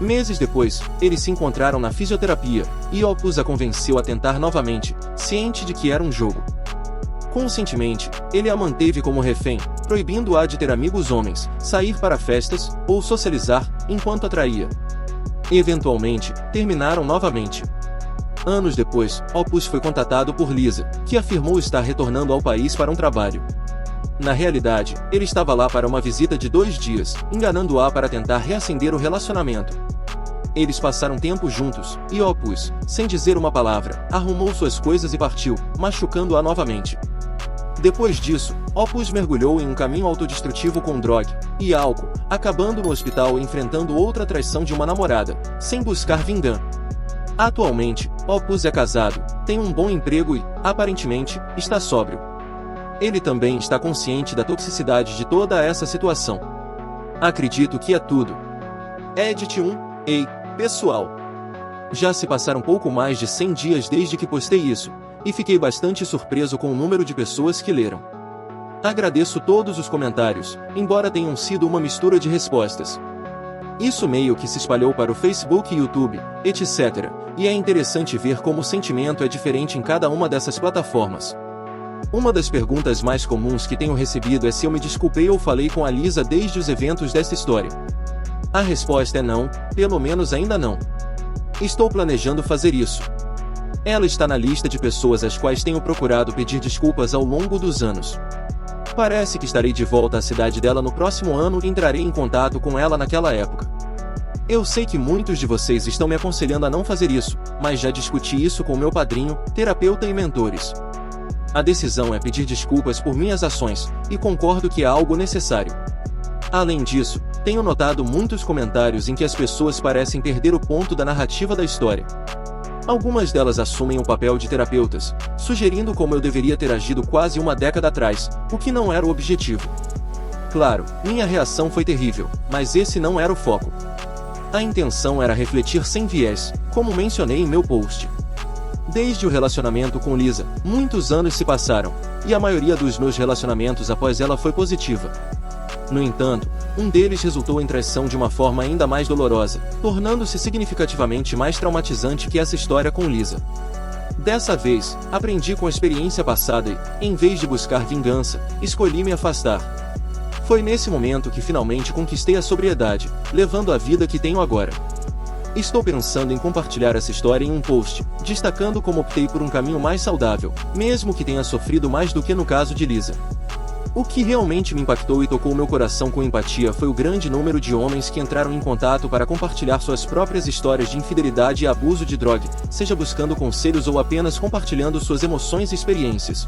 Meses depois, eles se encontraram na fisioterapia, e Opus a convenceu a tentar novamente, ciente de que era um jogo. Conscientemente, ele a manteve como refém, proibindo-a de ter amigos homens, sair para festas, ou socializar, enquanto a traía. Eventualmente, terminaram novamente. Anos depois, Opus foi contatado por Lisa, que afirmou estar retornando ao país para um trabalho. Na realidade, ele estava lá para uma visita de 2 dias, enganando-a para tentar reacender o relacionamento. Eles passaram tempo juntos, e Opus, sem dizer uma palavra, arrumou suas coisas e partiu, machucando-a novamente. Depois disso, Opus mergulhou em um caminho autodestrutivo com droga e álcool, acabando no hospital e enfrentando outra traição de uma namorada, sem buscar vingança. Atualmente, Opus é casado, tem um bom emprego e, aparentemente, está sóbrio. Ele também está consciente da toxicidade de toda essa situação. Acredito que é tudo. Edit 1. Ei, pessoal! Já se passaram pouco mais de 100 dias desde que postei isso, e fiquei bastante surpreso com o número de pessoas que leram. Agradeço todos os comentários, embora tenham sido uma mistura de respostas. Isso meio que se espalhou para o Facebook e YouTube, etc., e é interessante ver como o sentimento é diferente em cada uma dessas plataformas. Uma das perguntas mais comuns que tenho recebido é se eu me desculpei ou falei com a Lisa desde os eventos dessa história. A resposta é não, pelo menos ainda não. Estou planejando fazer isso. Ela está na lista de pessoas às quais tenho procurado pedir desculpas ao longo dos anos. Parece que estarei de volta à cidade dela no próximo ano e entrarei em contato com ela naquela época. Eu sei que muitos de vocês estão me aconselhando a não fazer isso, mas já discuti isso com meu padrinho, terapeuta e mentores. A decisão é pedir desculpas por minhas ações, e concordo que é algo necessário. Além disso, tenho notado muitos comentários em que as pessoas parecem perder o ponto da narrativa da história. Algumas delas assumem o papel de terapeutas, sugerindo como eu deveria ter agido quase uma década atrás, o que não era o objetivo. Claro, minha reação foi terrível, mas esse não era o foco. A intenção era refletir sem viés, como mencionei em meu post. Desde o relacionamento com Lisa, muitos anos se passaram, e a maioria dos meus relacionamentos após ela foi positiva. No entanto, um deles resultou em traição de uma forma ainda mais dolorosa, tornando-se significativamente mais traumatizante que essa história com Lisa. Dessa vez, aprendi com a experiência passada e, em vez de buscar vingança, escolhi me afastar. Foi nesse momento que finalmente conquistei a sobriedade, levando a vida que tenho agora. Estou pensando em compartilhar essa história em um post, destacando como optei por um caminho mais saudável, mesmo que tenha sofrido mais do que no caso de Lisa. O que realmente me impactou e tocou meu coração com empatia foi o grande número de homens que entraram em contato para compartilhar suas próprias histórias de infidelidade e abuso de droga, seja buscando conselhos ou apenas compartilhando suas emoções e experiências.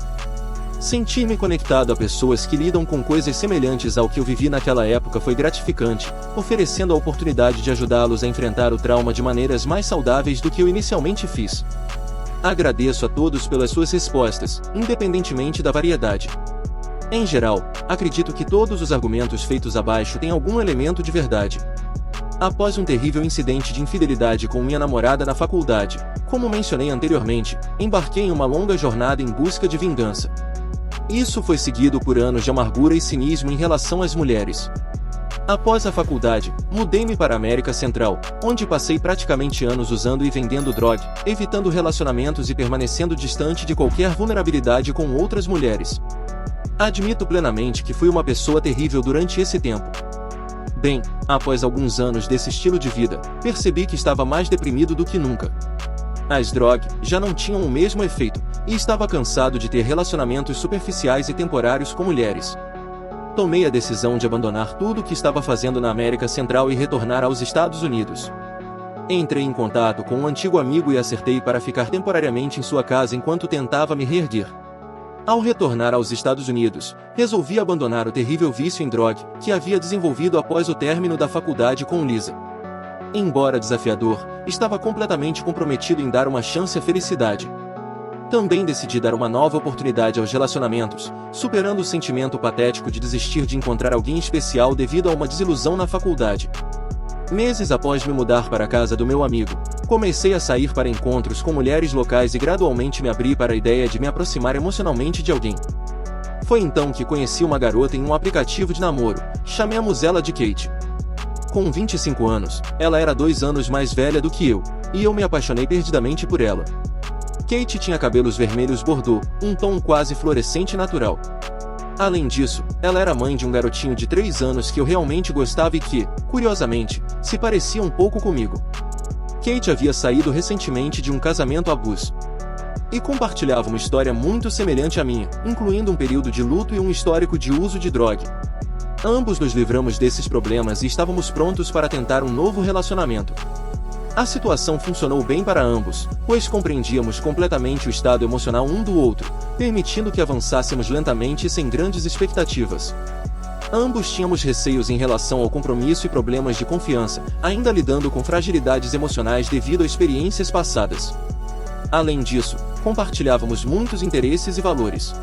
Sentir-me conectado a pessoas que lidam com coisas semelhantes ao que eu vivi naquela época foi gratificante, oferecendo a oportunidade de ajudá-los a enfrentar o trauma de maneiras mais saudáveis do que eu inicialmente fiz. Agradeço a todos pelas suas respostas, independentemente da variedade. Em geral, acredito que todos os argumentos feitos abaixo têm algum elemento de verdade. Após um terrível incidente de infidelidade com minha namorada na faculdade, como mencionei anteriormente, embarquei em uma longa jornada em busca de vingança. Isso foi seguido por anos de amargura e cinismo em relação às mulheres. Após a faculdade, mudei-me para a América Central, onde passei praticamente anos usando e vendendo droga, evitando relacionamentos e permanecendo distante de qualquer vulnerabilidade com outras mulheres. Admito plenamente que fui uma pessoa terrível durante esse tempo. Bem, após alguns anos desse estilo de vida, percebi que estava mais deprimido do que nunca. As drogas já não tinham o mesmo efeito, e estava cansado de ter relacionamentos superficiais e temporários com mulheres. Tomei a decisão de abandonar tudo o que estava fazendo na América Central e retornar aos Estados Unidos. Entrei em contato com um antigo amigo e acertei para ficar temporariamente em sua casa enquanto tentava me reerguer. Ao retornar aos Estados Unidos, resolvi abandonar o terrível vício em droga que havia desenvolvido após o término da faculdade com Lisa. Embora desafiador, estava completamente comprometido em dar uma chance à felicidade. Também decidi dar uma nova oportunidade aos relacionamentos, superando o sentimento patético de desistir de encontrar alguém especial devido a uma desilusão na faculdade. Meses após me mudar para a casa do meu amigo, comecei a sair para encontros com mulheres locais e gradualmente me abri para a ideia de me aproximar emocionalmente de alguém. Foi então que conheci uma garota em um aplicativo de namoro, chamemos ela de Kate. Com 25 anos, ela era 2 anos mais velha do que eu, e eu me apaixonei perdidamente por ela. Kate tinha cabelos vermelhos bordô, um tom quase fluorescente natural. Além disso, ela era mãe de um garotinho de 3 anos que eu realmente gostava e que, curiosamente, se parecia um pouco comigo. Kate havia saído recentemente de um casamento abuso. E compartilhava uma história muito semelhante à minha, incluindo um período de luto e um histórico de uso de droga. Ambos nos livramos desses problemas e estávamos prontos para tentar um novo relacionamento. A situação funcionou bem para ambos, pois compreendíamos completamente o estado emocional um do outro, permitindo que avançássemos lentamente e sem grandes expectativas. Ambos tínhamos receios em relação ao compromisso e problemas de confiança, ainda lidando com fragilidades emocionais devido a experiências passadas. Além disso, compartilhávamos muitos interesses e valores.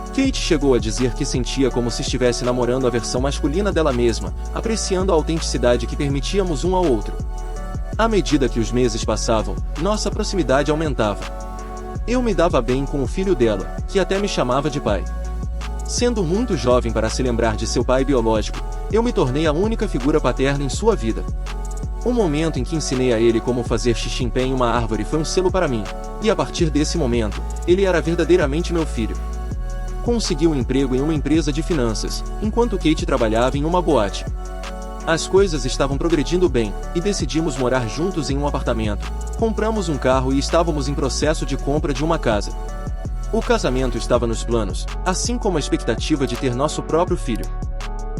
Kate chegou a dizer que sentia como se estivesse namorando a versão masculina dela mesma, apreciando a autenticidade que permitíamos um ao outro. À medida que os meses passavam, nossa proximidade aumentava. Eu me dava bem com o filho dela, que até me chamava de pai. Sendo muito jovem para se lembrar de seu pai biológico, eu me tornei a única figura paterna em sua vida. O momento em que ensinei a ele como fazer xixi em pé em uma árvore foi um selo para mim, e a partir desse momento, ele era verdadeiramente meu filho. Consegui um emprego em uma empresa de finanças, enquanto Kate trabalhava em uma boate. As coisas estavam progredindo bem, e decidimos morar juntos em um apartamento. Compramos um carro e estávamos em processo de compra de uma casa. O casamento estava nos planos, assim como a expectativa de ter nosso próprio filho.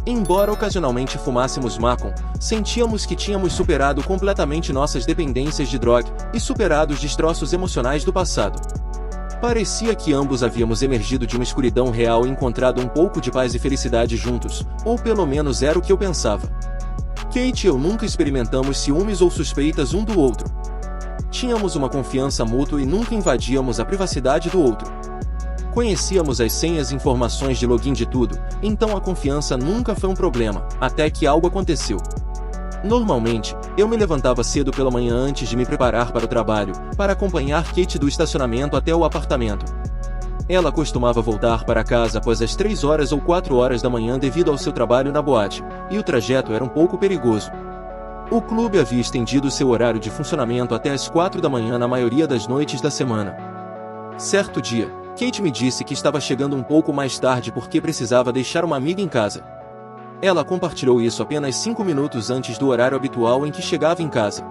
Embora ocasionalmente fumássemos maconha, sentíamos que tínhamos superado completamente nossas dependências de droga e superado os destroços emocionais do passado. Parecia que ambos havíamos emergido de uma escuridão real e encontrado um pouco de paz e felicidade juntos, ou pelo menos era o que eu pensava. Kate e eu nunca experimentamos ciúmes ou suspeitas um do outro. Tínhamos uma confiança mútua e nunca invadíamos a privacidade do outro. Conhecíamos as senhas e informações de login de tudo, então a confiança nunca foi um problema, até que algo aconteceu. Normalmente, eu me levantava cedo pela manhã antes de me preparar para o trabalho, para acompanhar Kate do estacionamento até o apartamento. Ela costumava voltar para casa após as 3 horas ou 4 horas da manhã devido ao seu trabalho na boate, e o trajeto era um pouco perigoso. O clube havia estendido seu horário de funcionamento até as 4 da manhã na maioria das noites da semana. Certo dia, Kate me disse que estava chegando um pouco mais tarde porque precisava deixar uma amiga em casa. Ela compartilhou isso apenas 5 minutos antes do horário habitual em que chegava em casa.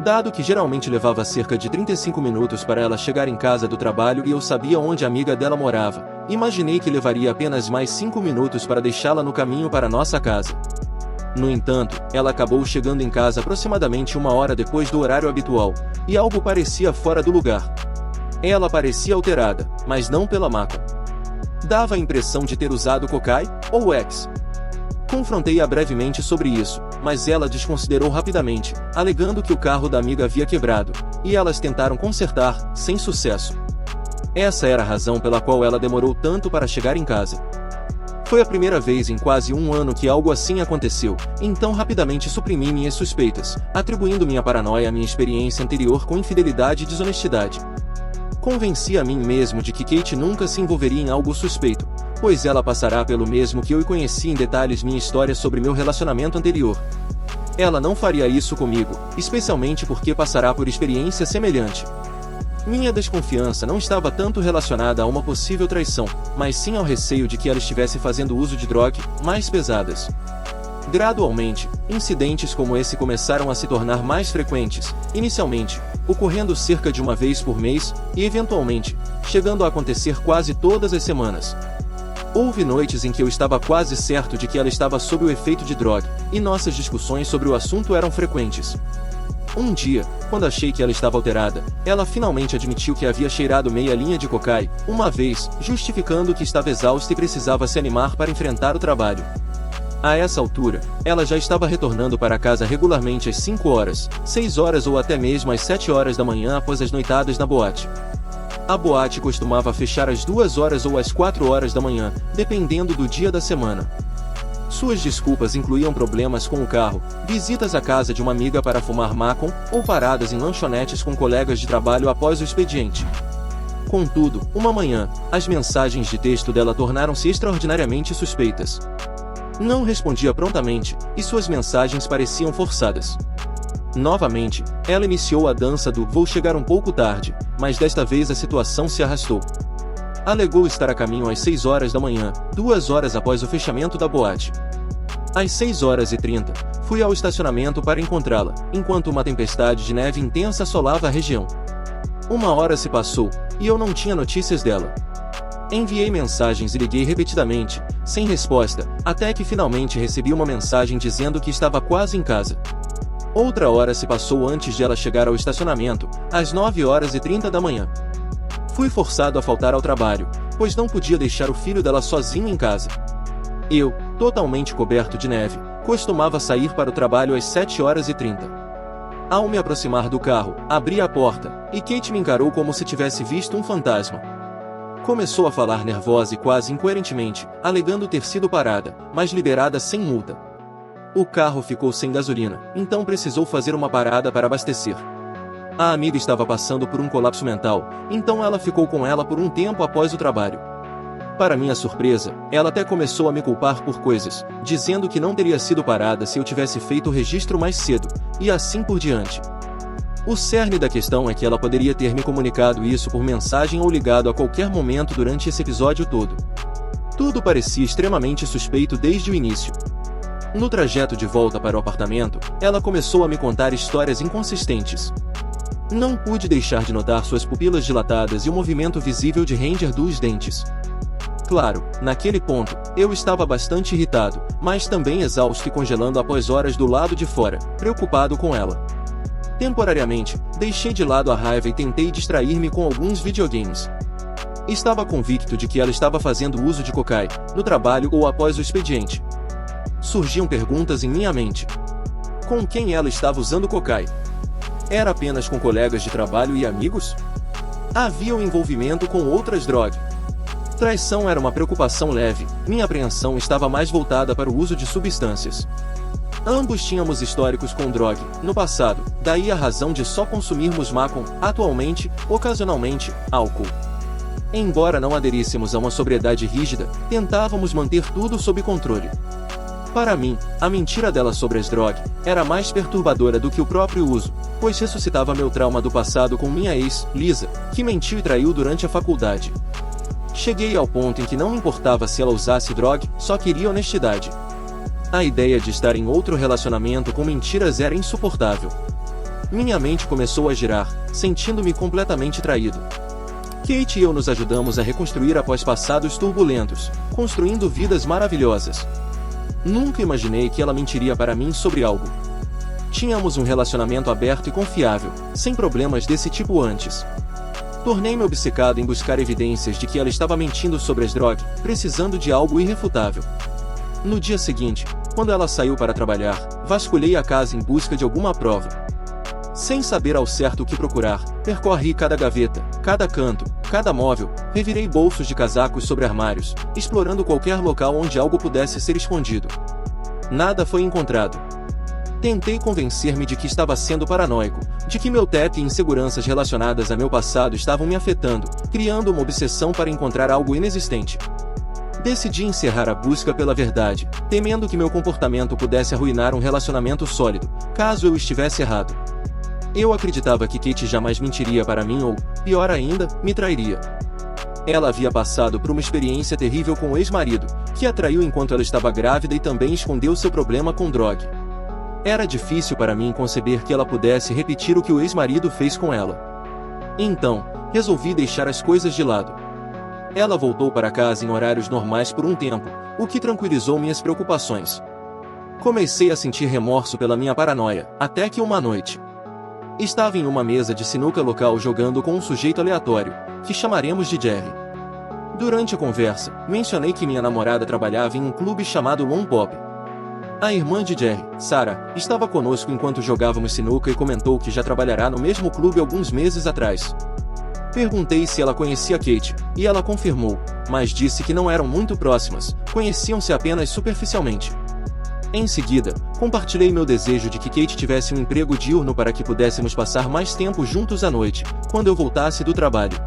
Dado que geralmente levava cerca de 35 minutos para ela chegar em casa do trabalho e eu sabia onde a amiga dela morava, imaginei que levaria apenas mais 5 minutos para deixá-la no caminho para nossa casa. No entanto, ela acabou chegando em casa aproximadamente 1 hora depois do horário habitual, e algo parecia fora do lugar. Ela parecia alterada, mas não pela mácula. Dava a impressão de ter usado Kokai ou X. Confrontei-a brevemente sobre isso, mas ela desconsiderou rapidamente, alegando que o carro da amiga havia quebrado, e elas tentaram consertar, sem sucesso. Essa era a razão pela qual ela demorou tanto para chegar em casa. Foi a primeira vez em quase 1 ano que algo assim aconteceu, então rapidamente suprimi minhas suspeitas, atribuindo minha paranoia à minha experiência anterior com infidelidade e desonestidade. Convenci a mim mesmo de que Kate nunca se envolveria em algo suspeito, pois ela passará pelo mesmo que eu e conheci em detalhes minha história sobre meu relacionamento anterior. Ela não faria isso comigo, especialmente porque passará por experiência semelhante. Minha desconfiança não estava tanto relacionada a uma possível traição, mas sim ao receio de que ela estivesse fazendo uso de drogas mais pesadas. Gradualmente, incidentes como esse começaram a se tornar mais frequentes, inicialmente, ocorrendo cerca de 1 vez por mês, e eventualmente, chegando a acontecer quase todas as semanas. Houve noites em que eu estava quase certo de que ela estava sob o efeito de droga, e nossas discussões sobre o assunto eram frequentes. Um dia, quando achei que ela estava alterada, ela finalmente admitiu que havia cheirado meia linha de Kokai, uma vez, justificando que estava exausta e precisava se animar para enfrentar o trabalho. A essa altura, ela já estava retornando para casa regularmente às 5 horas, 6 horas ou até mesmo às 7 horas da manhã após as noitadas na boate. A boate costumava fechar às 2 horas ou às 4 horas da manhã, dependendo do dia da semana. Suas desculpas incluíam problemas com o carro, visitas à casa de uma amiga para fumar maconha ou paradas em lanchonetes com colegas de trabalho após o expediente. Contudo, uma manhã, as mensagens de texto dela tornaram-se extraordinariamente suspeitas. Não respondia prontamente, e suas mensagens pareciam forçadas. Novamente, ela iniciou a dança do "vou chegar um pouco tarde", mas desta vez a situação se arrastou. Alegou estar a caminho às 6 horas da manhã, 2 horas após o fechamento da boate. Às 6h30, fui ao estacionamento para encontrá-la, enquanto uma tempestade de neve intensa assolava a região. 1 hora se passou, e eu não tinha notícias dela. Enviei mensagens e liguei repetidamente, sem resposta, até que finalmente recebi uma mensagem dizendo que estava quase em casa. Outra hora se passou antes de ela chegar ao estacionamento, às 9h30 da manhã. Fui forçado a faltar ao trabalho, pois não podia deixar o filho dela sozinho em casa. Eu, totalmente coberto de neve, costumava sair para o trabalho às 7h30. Ao me aproximar do carro, abri a porta, e Kate me encarou como se tivesse visto um fantasma. Começou a falar nervosa e quase incoerentemente, alegando ter sido parada, mas liberada sem multa. O carro ficou sem gasolina, então precisou fazer uma parada para abastecer. A amiga estava passando por um colapso mental, então ela ficou com ela por um tempo após o trabalho. Para minha surpresa, ela até começou a me culpar por coisas, dizendo que não teria sido parada se eu tivesse feito o registro mais cedo, e assim por diante. O cerne da questão é que ela poderia ter me comunicado isso por mensagem ou ligado a qualquer momento durante esse episódio todo. Tudo parecia extremamente suspeito desde o início. No trajeto de volta para o apartamento, ela começou a me contar histórias inconsistentes. Não pude deixar de notar suas pupilas dilatadas e o movimento visível de ranger dos dentes. Claro, naquele ponto, eu estava bastante irritado, mas também exausto e congelando após horas do lado de fora, preocupado com ela. Temporariamente, deixei de lado a raiva e tentei distrair-me com alguns videogames. Estava convicto de que ela estava fazendo uso de Kokai, no trabalho ou após o expediente. Surgiam perguntas em minha mente. Com quem ela estava usando Kokai? Era apenas com colegas de trabalho e amigos? Havia um envolvimento com outras drogas. Traição era uma preocupação leve, minha apreensão estava mais voltada para o uso de substâncias. Ambos tínhamos históricos com droga, no passado, daí a razão de só consumirmos maconha, atualmente, ocasionalmente, álcool. Embora não aderíssemos a uma sobriedade rígida, tentávamos manter tudo sob controle. Para mim, a mentira dela sobre as drogas era mais perturbadora do que o próprio uso, pois ressuscitava meu trauma do passado com minha ex, Lisa, que mentiu e traiu durante a faculdade. Cheguei ao ponto em que não me importava se ela usasse droga, só queria honestidade. A ideia de estar em outro relacionamento com mentiras era insuportável. Minha mente começou a girar, sentindo-me completamente traído. Kate e eu nos ajudamos a reconstruir após passados turbulentos, construindo vidas maravilhosas. Nunca imaginei que ela mentiria para mim sobre algo. Tínhamos um relacionamento aberto e confiável, sem problemas desse tipo antes. Tornei-me obcecado em buscar evidências de que ela estava mentindo sobre as drogas, precisando de algo irrefutável. No dia seguinte, quando ela saiu para trabalhar, vasculhei a casa em busca de alguma prova. Sem saber ao certo o que procurar, percorri cada gaveta, cada canto, cada móvel, revirei bolsos de casacos sobre armários, explorando qualquer local onde algo pudesse ser escondido. Nada foi encontrado. Tentei convencer-me de que estava sendo paranoico, de que meu teto e inseguranças relacionadas a meu passado estavam me afetando, criando uma obsessão para encontrar algo inexistente. Decidi encerrar a busca pela verdade, temendo que meu comportamento pudesse arruinar um relacionamento sólido, caso eu estivesse errado. Eu acreditava que Kate jamais mentiria para mim ou, pior ainda, me trairia. Ela havia passado por uma experiência terrível com o ex-marido, que a traiu enquanto ela estava grávida e também escondeu seu problema com droga. Era difícil para mim conceber que ela pudesse repetir o que o ex-marido fez com ela. Então, resolvi deixar as coisas de lado. Ela voltou para casa em horários normais por um tempo, o que tranquilizou minhas preocupações. Comecei a sentir remorso pela minha paranoia, até que uma noite. Estava em uma mesa de sinuca local jogando com um sujeito aleatório, que chamaremos de Jerry. Durante a conversa, mencionei que minha namorada trabalhava em um clube chamado Lone Pop. A irmã de Jerry, Sarah, estava conosco enquanto jogávamos sinuca e comentou que já trabalhará no mesmo clube alguns meses atrás. Perguntei se ela conhecia Kate, e ela confirmou, mas disse que não eram muito próximas, conheciam-se apenas superficialmente. Em seguida, compartilhei meu desejo de que Kate tivesse um emprego diurno para que pudéssemos passar mais tempo juntos à noite, quando eu voltasse do trabalho.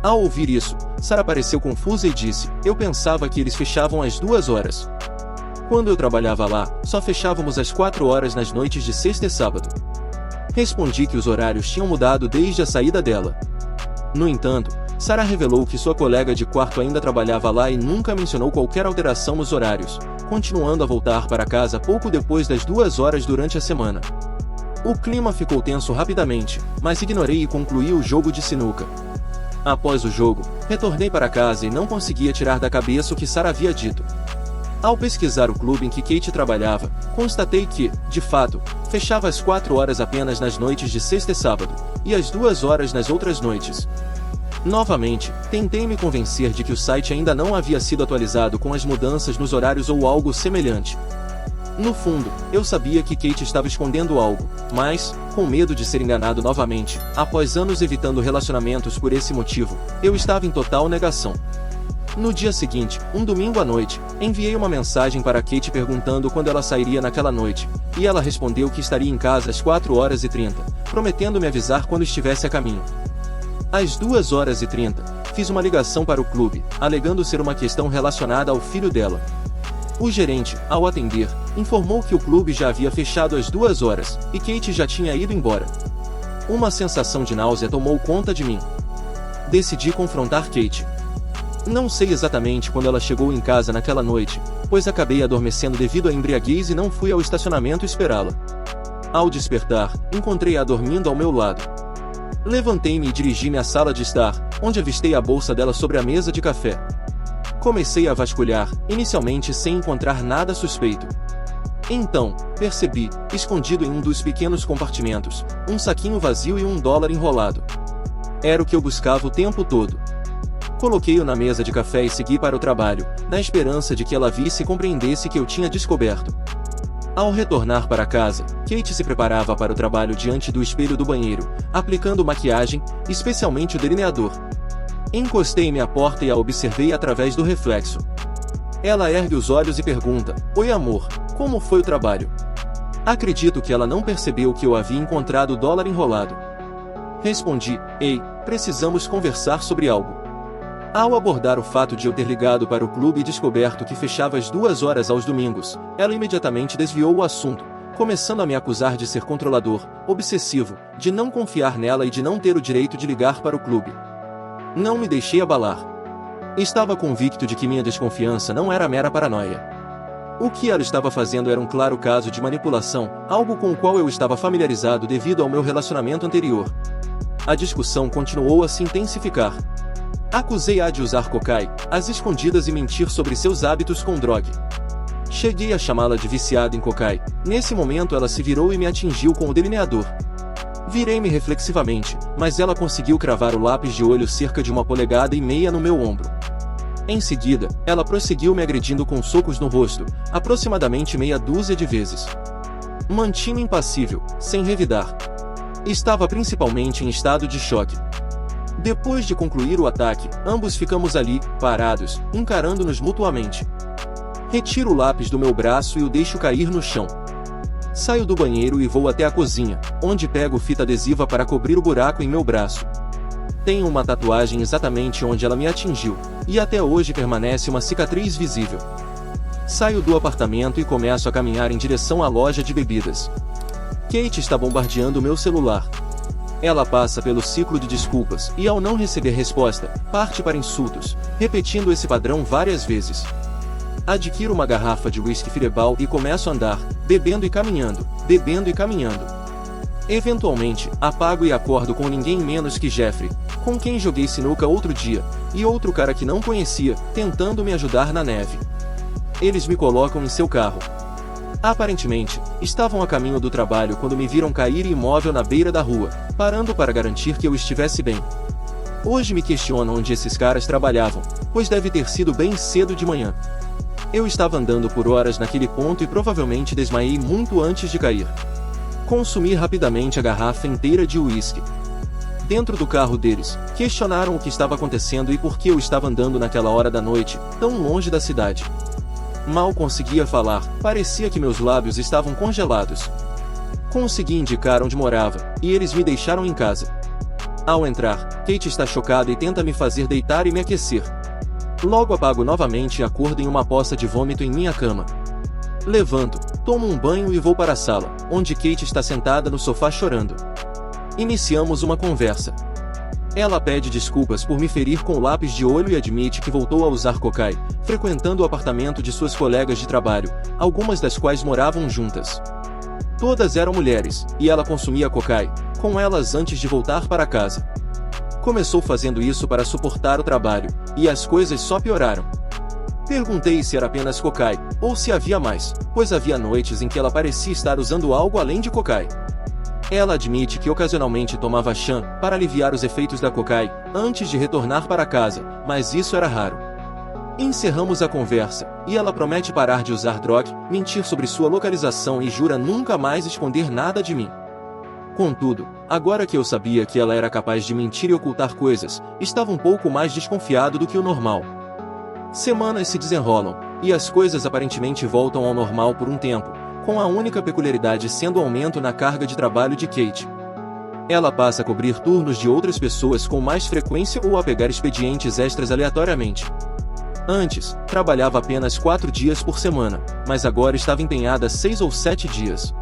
Ao ouvir isso, Sarah pareceu confusa e disse: "Eu pensava que eles fechavam às 2 horas. Quando eu trabalhava lá, só fechávamos às 4 horas nas noites de sexta e sábado." Respondi que os horários tinham mudado desde a saída dela. No entanto, Sarah revelou que sua colega de quarto ainda trabalhava lá e nunca mencionou qualquer alteração nos horários, continuando a voltar para casa pouco depois das 2 horas durante a semana. O clima ficou tenso rapidamente, mas ignorei e concluí o jogo de sinuca. Após o jogo, retornei para casa e não conseguia tirar da cabeça o que Sarah havia dito. Ao pesquisar o clube em que Kate trabalhava, constatei que, de fato, fechava às 4 horas apenas nas noites de sexta e sábado, e às 2 horas nas outras noites. Novamente, tentei me convencer de que o site ainda não havia sido atualizado com as mudanças nos horários ou algo semelhante. No fundo, eu sabia que Kate estava escondendo algo, mas, com medo de ser enganado novamente, após anos evitando relacionamentos por esse motivo, eu estava em total negação. No dia seguinte, um domingo à noite, enviei uma mensagem para Kate perguntando quando ela sairia naquela noite, e ela respondeu que estaria em casa às 4h30, prometendo me avisar quando estivesse a caminho. Às 2h30, fiz uma ligação para o clube, alegando ser uma questão relacionada ao filho dela. O gerente, ao atender, informou que o clube já havia fechado às 2 horas, e Kate já tinha ido embora. Uma sensação de náusea tomou conta de mim. Decidi confrontar Kate. Não sei exatamente quando ela chegou em casa naquela noite, pois acabei adormecendo devido à embriaguez e não fui ao estacionamento esperá-la. Ao despertar, encontrei-a dormindo ao meu lado. Levantei-me e dirigi-me à sala de estar, onde avistei a bolsa dela sobre a mesa de café. Comecei a vasculhar, inicialmente sem encontrar nada suspeito. Então, percebi, escondido em um dos pequenos compartimentos, um saquinho vazio e $1 enrolado. Era o que eu buscava o tempo todo. Coloquei-o na mesa de café e segui para o trabalho, na esperança de que ela visse e compreendesse que eu tinha descoberto. Ao retornar para casa, Kate se preparava para o trabalho diante do espelho do banheiro, aplicando maquiagem, especialmente o delineador. Encostei-me à porta e a observei através do reflexo. Ela ergue os olhos e pergunta: "Oi amor, como foi o trabalho?" Acredito que ela não percebeu que eu havia encontrado o $1 enrolado. Respondi: "Ei, precisamos conversar sobre algo." Ao abordar o fato de eu ter ligado para o clube e descoberto que fechava às 2 horas aos domingos, ela imediatamente desviou o assunto, começando a me acusar de ser controlador, obsessivo, de não confiar nela e de não ter o direito de ligar para o clube. Não me deixei abalar. Estava convicto de que minha desconfiança não era mera paranoia. O que ela estava fazendo era um claro caso de manipulação, algo com o qual eu estava familiarizado devido ao meu relacionamento anterior. A discussão continuou a se intensificar. Acusei-a de usar cocaína, às escondidas e mentir sobre seus hábitos com droga. Cheguei a chamá-la de viciada em cocaína. Nesse momento ela se virou e me atingiu com o delineador. Virei-me reflexivamente, mas ela conseguiu cravar o lápis de olho cerca de 1,5 polegadas no meu ombro. Em seguida, ela prosseguiu me agredindo com socos no rosto, aproximadamente meia dúzia de vezes. Mantinha impassível, sem revidar. Estava principalmente em estado de choque. Depois de concluir o ataque, ambos ficamos ali, parados, encarando-nos mutuamente. Retiro o lápis do meu braço e o deixo cair no chão. Saio do banheiro e vou até a cozinha, onde pego fita adesiva para cobrir o buraco em meu braço. Tenho uma tatuagem exatamente onde ela me atingiu, e até hoje permanece uma cicatriz visível. Saio do apartamento e começo a caminhar em direção à loja de bebidas. Kate está bombardeando meu celular. Ela passa pelo ciclo de desculpas e, ao não receber resposta, parte para insultos, repetindo esse padrão várias vezes. Adquiro uma garrafa de whisky Fireball e começo a andar, bebendo e caminhando, bebendo e caminhando. Eventualmente, apago e acordo com ninguém menos que Jeffrey, com quem joguei sinuca outro dia, e outro cara que não conhecia, tentando me ajudar na neve. Eles me colocam em seu carro. Aparentemente, estavam a caminho do trabalho quando me viram cair imóvel na beira da rua, parando para garantir que eu estivesse bem. Hoje me questionam onde esses caras trabalhavam, pois deve ter sido bem cedo de manhã. Eu estava andando por horas naquele ponto e provavelmente desmaiei muito antes de cair. Consumi rapidamente a garrafa inteira de uísque. Dentro do carro deles, questionaram o que estava acontecendo e por que eu estava andando naquela hora da noite, tão longe da cidade. Mal conseguia falar, parecia que meus lábios estavam congelados. Consegui indicar onde morava, e eles me deixaram em casa. Ao entrar, Kate está chocada e tenta me fazer deitar e me aquecer. Logo apago novamente e acordo em uma poça de vômito em minha cama. Levanto, tomo um banho e vou para a sala, onde Kate está sentada no sofá chorando. Iniciamos uma conversa. Ela pede desculpas por me ferir com o lápis de olho e admite que voltou a usar cocaína, frequentando o apartamento de suas colegas de trabalho, algumas das quais moravam juntas. Todas eram mulheres, e ela consumia cocaína, com elas antes de voltar para casa. Começou fazendo isso para suportar o trabalho, e as coisas só pioraram. Perguntei se era apenas cocaína, ou se havia mais, pois havia noites em que ela parecia estar usando algo além de cocaína. Ela admite que ocasionalmente tomava chã para aliviar os efeitos da cocaína antes de retornar para casa, mas isso era raro. Encerramos a conversa, e ela promete parar de usar droga, mentir sobre sua localização e jura nunca mais esconder nada de mim. Contudo, agora que eu sabia que ela era capaz de mentir e ocultar coisas, estava um pouco mais desconfiado do que o normal. Semanas se desenrolam, e as coisas aparentemente voltam ao normal por um tempo, com a única peculiaridade sendo o aumento na carga de trabalho de Kate. Ela passa a cobrir turnos de outras pessoas com mais frequência ou a pegar expedientes extras aleatoriamente. Antes, trabalhava apenas 4 dias por semana, mas agora estava empenhada 6 ou 7 dias.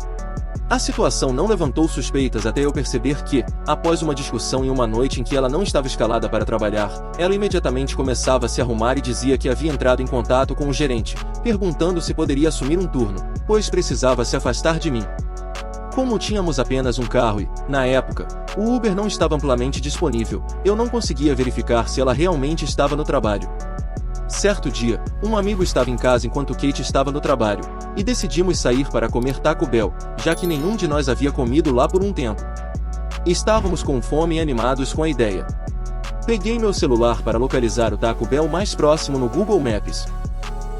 A situação não levantou suspeitas até eu perceber que, após uma discussão em uma noite em que ela não estava escalada para trabalhar, ela imediatamente começava a se arrumar e dizia que havia entrado em contato com o gerente, perguntando se poderia assumir um turno, pois precisava se afastar de mim. Como tínhamos apenas um carro e, na época, o Uber não estava amplamente disponível, eu não conseguia verificar se ela realmente estava no trabalho. Certo dia, um amigo estava em casa enquanto Kate estava no trabalho, e decidimos sair para comer Taco Bell, já que nenhum de nós havia comido lá por um tempo. Estávamos com fome e animados com a ideia. Peguei meu celular para localizar o Taco Bell mais próximo no Google Maps.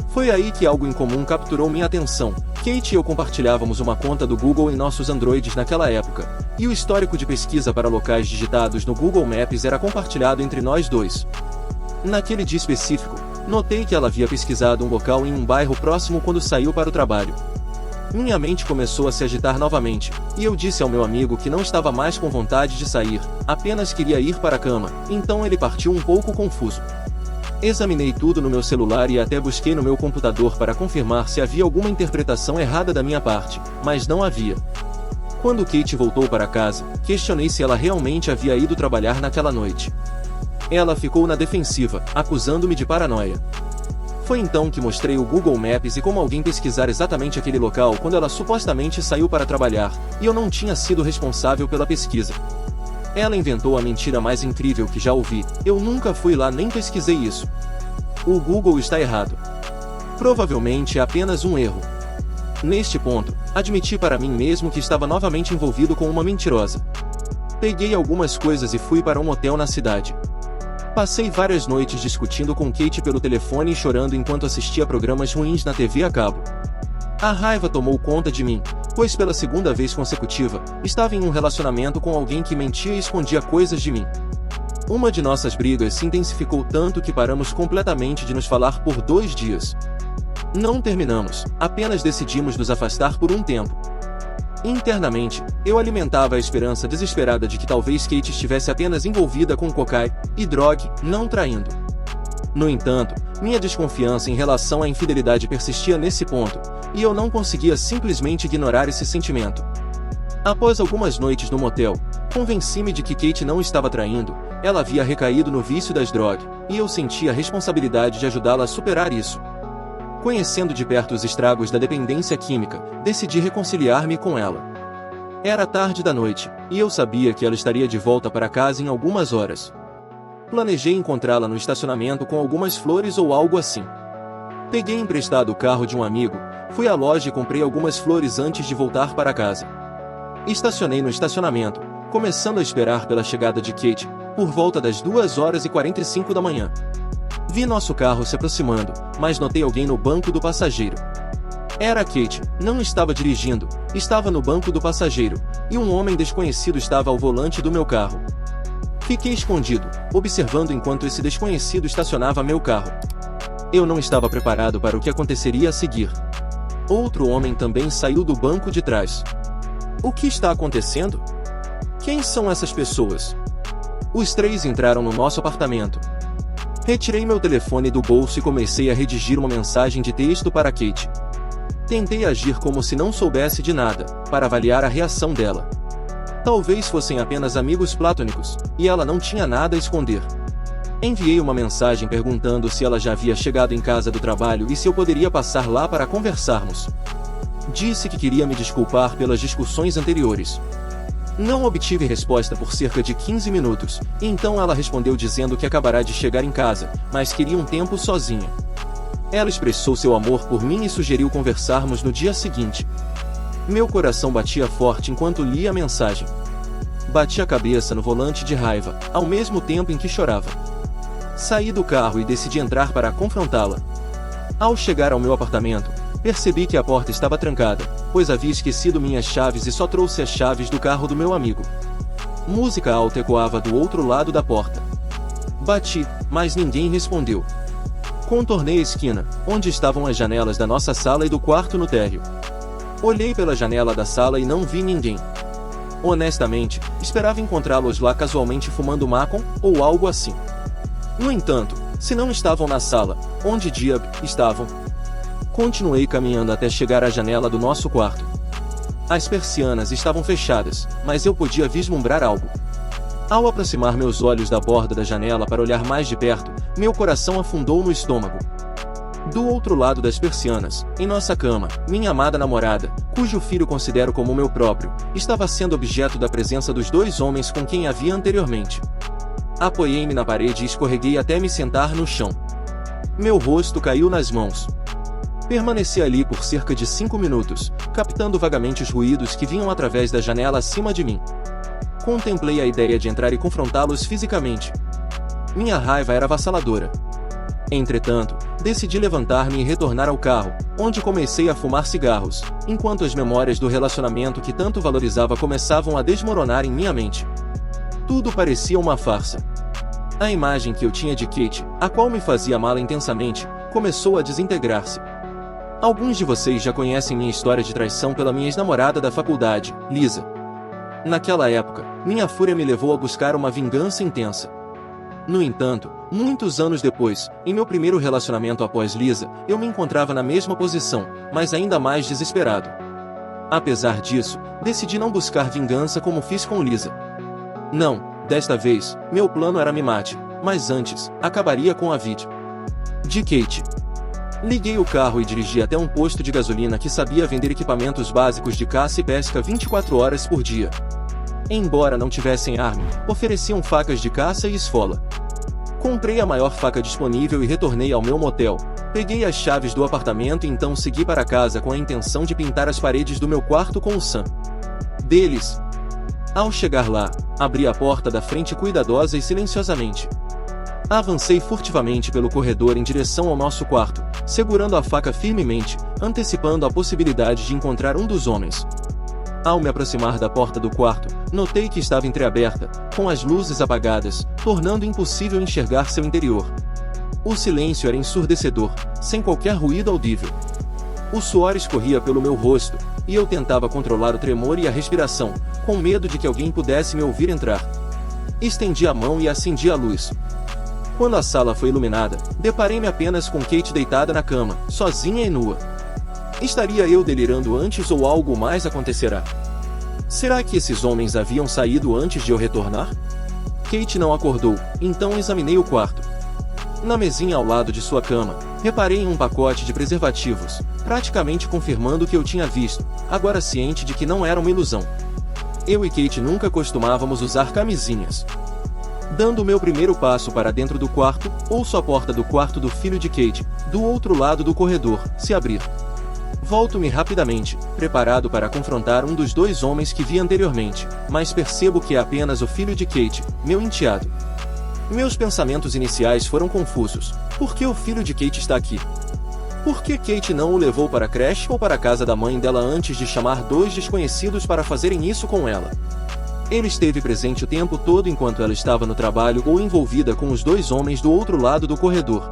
Foi aí que algo incomum capturou minha atenção. Kate e eu compartilhávamos uma conta do Google em nossos Androids naquela época, e o histórico de pesquisa para locais digitados no Google Maps era compartilhado entre nós dois. Naquele dia específico, notei que ela havia pesquisado um local em um bairro próximo quando saiu para o trabalho. Minha mente começou a se agitar novamente, e eu disse ao meu amigo que não estava mais com vontade de sair, apenas queria ir para a cama, então ele partiu um pouco confuso. Examinei tudo no meu celular e até busquei no meu computador para confirmar se havia alguma interpretação errada da minha parte, mas não havia. Quando Kate voltou para casa, questionei se ela realmente havia ido trabalhar naquela noite. Ela ficou na defensiva, acusando-me de paranoia. Foi então que mostrei o Google Maps e como alguém pesquisar exatamente aquele local quando ela supostamente saiu para trabalhar, e eu não tinha sido responsável pela pesquisa. Ela inventou a mentira mais incrível que já ouvi: eu nunca fui lá nem pesquisei isso. O Google está errado. Provavelmente é apenas um erro. Neste ponto, admiti para mim mesmo que estava novamente envolvido com uma mentirosa. Peguei algumas coisas e fui para um hotel na cidade. Passei várias noites discutindo com Kate pelo telefone e chorando enquanto assistia programas ruins na TV a cabo. A raiva tomou conta de mim, pois pela segunda vez consecutiva, estava em um relacionamento com alguém que mentia e escondia coisas de mim. Uma de nossas brigas se intensificou tanto que paramos completamente de nos falar por 2 dias. Não terminamos, apenas decidimos nos afastar por um tempo. Internamente, eu alimentava a esperança desesperada de que talvez Kate estivesse apenas envolvida com cocaína e droga, não traindo. No entanto, minha desconfiança em relação à infidelidade persistia nesse ponto, e eu não conseguia simplesmente ignorar esse sentimento. Após algumas noites no motel, convenci-me de que Kate não estava traindo, ela havia recaído no vício das drogas, e eu sentia a responsabilidade de ajudá-la a superar isso. Conhecendo de perto os estragos da dependência química, decidi reconciliar-me com ela. Era tarde da noite, e eu sabia que ela estaria de volta para casa em algumas horas. Planejei encontrá-la no estacionamento com algumas flores ou algo assim. Peguei emprestado o carro de um amigo, fui à loja e comprei algumas flores antes de voltar para casa. Estacionei no estacionamento, começando a esperar pela chegada de Kate, por volta das 2h45 da manhã. Vi nosso carro se aproximando, mas notei alguém no banco do passageiro. Era Kate, não estava dirigindo, estava no banco do passageiro, e um homem desconhecido estava ao volante do meu carro. Fiquei escondido, observando enquanto esse desconhecido estacionava meu carro. Eu não estava preparado para o que aconteceria a seguir. Outro homem também saiu do banco de trás. O que está acontecendo? Quem são essas pessoas? Os 3 entraram no nosso apartamento. Retirei meu telefone do bolso e comecei a redigir uma mensagem de texto para Kate. Tentei agir como se não soubesse de nada, para avaliar a reação dela. Talvez fossem apenas amigos platônicos, e ela não tinha nada a esconder. Enviei uma mensagem perguntando se ela já havia chegado em casa do trabalho e se eu poderia passar lá para conversarmos. Disse que queria me desculpar pelas discussões anteriores. Não obtive resposta por cerca de 15 minutos, e então ela respondeu dizendo que acabará de chegar em casa, mas queria um tempo sozinha. Ela expressou seu amor por mim e sugeriu conversarmos no dia seguinte. Meu coração batia forte enquanto lia a mensagem. Bati a cabeça no volante de raiva, ao mesmo tempo em que chorava. Saí do carro e decidi entrar para confrontá-la. Ao chegar ao meu apartamento, percebi que a porta estava trancada, pois havia esquecido minhas chaves e só trouxe as chaves do carro do meu amigo. Música alta ecoava do outro lado da porta. Bati, mas ninguém respondeu. Contornei a esquina, onde estavam as janelas da nossa sala e do quarto no térreo. Olhei pela janela da sala e não vi ninguém. Honestamente, esperava encontrá-los lá casualmente fumando macon, ou algo assim. No entanto, se não estavam na sala, onde diabo estavam? Continuei caminhando até chegar à janela do nosso quarto. As persianas estavam fechadas, mas eu podia vislumbrar algo. Ao aproximar meus olhos da borda da janela para olhar mais de perto, meu coração afundou no estômago. Do outro lado das persianas, em nossa cama, minha amada namorada, cujo filho considero como meu próprio, estava sendo objeto da presença dos 2 homens com quem havia anteriormente. Apoiei-me na parede e escorreguei até me sentar no chão. Meu rosto caiu nas mãos. Permaneci ali por cerca de 5 minutos, captando vagamente os ruídos que vinham através da janela acima de mim. Contemplei a ideia de entrar e confrontá-los fisicamente. Minha raiva era avassaladora. Entretanto, decidi levantar-me e retornar ao carro, onde comecei a fumar cigarros, enquanto as memórias do relacionamento que tanto valorizava começavam a desmoronar em minha mente. Tudo parecia uma farsa. A imagem que eu tinha de Kate, a qual me fazia amá-la intensamente, começou a desintegrar-se. Alguns de vocês já conhecem minha história de traição pela minha ex-namorada da faculdade, Lisa. Naquela época, minha fúria me levou a buscar uma vingança intensa. No entanto, muitos anos depois, em meu primeiro relacionamento após Lisa, eu me encontrava na mesma posição, mas ainda mais desesperado. Apesar disso, decidi não buscar vingança como fiz com Lisa. Não, desta vez, meu plano era me mate, mas antes, acabaria com a vida de Kate. Liguei o carro e dirigi até um posto de gasolina que sabia vender equipamentos básicos de caça e pesca 24 horas por dia. Embora não tivessem arma, ofereciam facas de caça e esfola. Comprei a maior faca disponível e retornei ao meu motel. Peguei as chaves do apartamento e então segui para casa com a intenção de pintar as paredes do meu quarto com o sangue deles. Ao chegar lá, abri a porta da frente cuidadosa e silenciosamente. Avancei furtivamente pelo corredor em direção ao nosso quarto, segurando a faca firmemente, antecipando a possibilidade de encontrar um dos homens. Ao me aproximar da porta do quarto, notei que estava entreaberta, com as luzes apagadas, tornando impossível enxergar seu interior. O silêncio era ensurdecedor, sem qualquer ruído audível. O suor escorria pelo meu rosto, e eu tentava controlar o tremor e a respiração, com medo de que alguém pudesse me ouvir entrar. Estendi a mão e acendi a luz. Quando a sala foi iluminada, deparei-me apenas com Kate deitada na cama, sozinha e nua. Estaria eu delirando antes ou algo mais acontecerá? Será que esses homens haviam saído antes de eu retornar? Kate não acordou, então examinei o quarto. Na mesinha ao lado de sua cama, reparei em um pacote de preservativos, praticamente confirmando o que eu tinha visto, agora ciente de que não era uma ilusão. Eu e Kate nunca costumávamos usar camisinhas. Dando o meu primeiro passo para dentro do quarto, ouço a porta do quarto do filho de Kate, do outro lado do corredor, se abrir. Volto-me rapidamente, preparado para confrontar um dos dois homens que vi anteriormente, mas percebo que é apenas o filho de Kate, meu enteado. Meus pensamentos iniciais foram confusos. Por que o filho de Kate está aqui? Por que Kate não o levou para a creche ou para a casa da mãe dela antes de chamar dois desconhecidos para fazerem isso com ela? Ele esteve presente o tempo todo enquanto ela estava no trabalho ou envolvida com os dois homens do outro lado do corredor.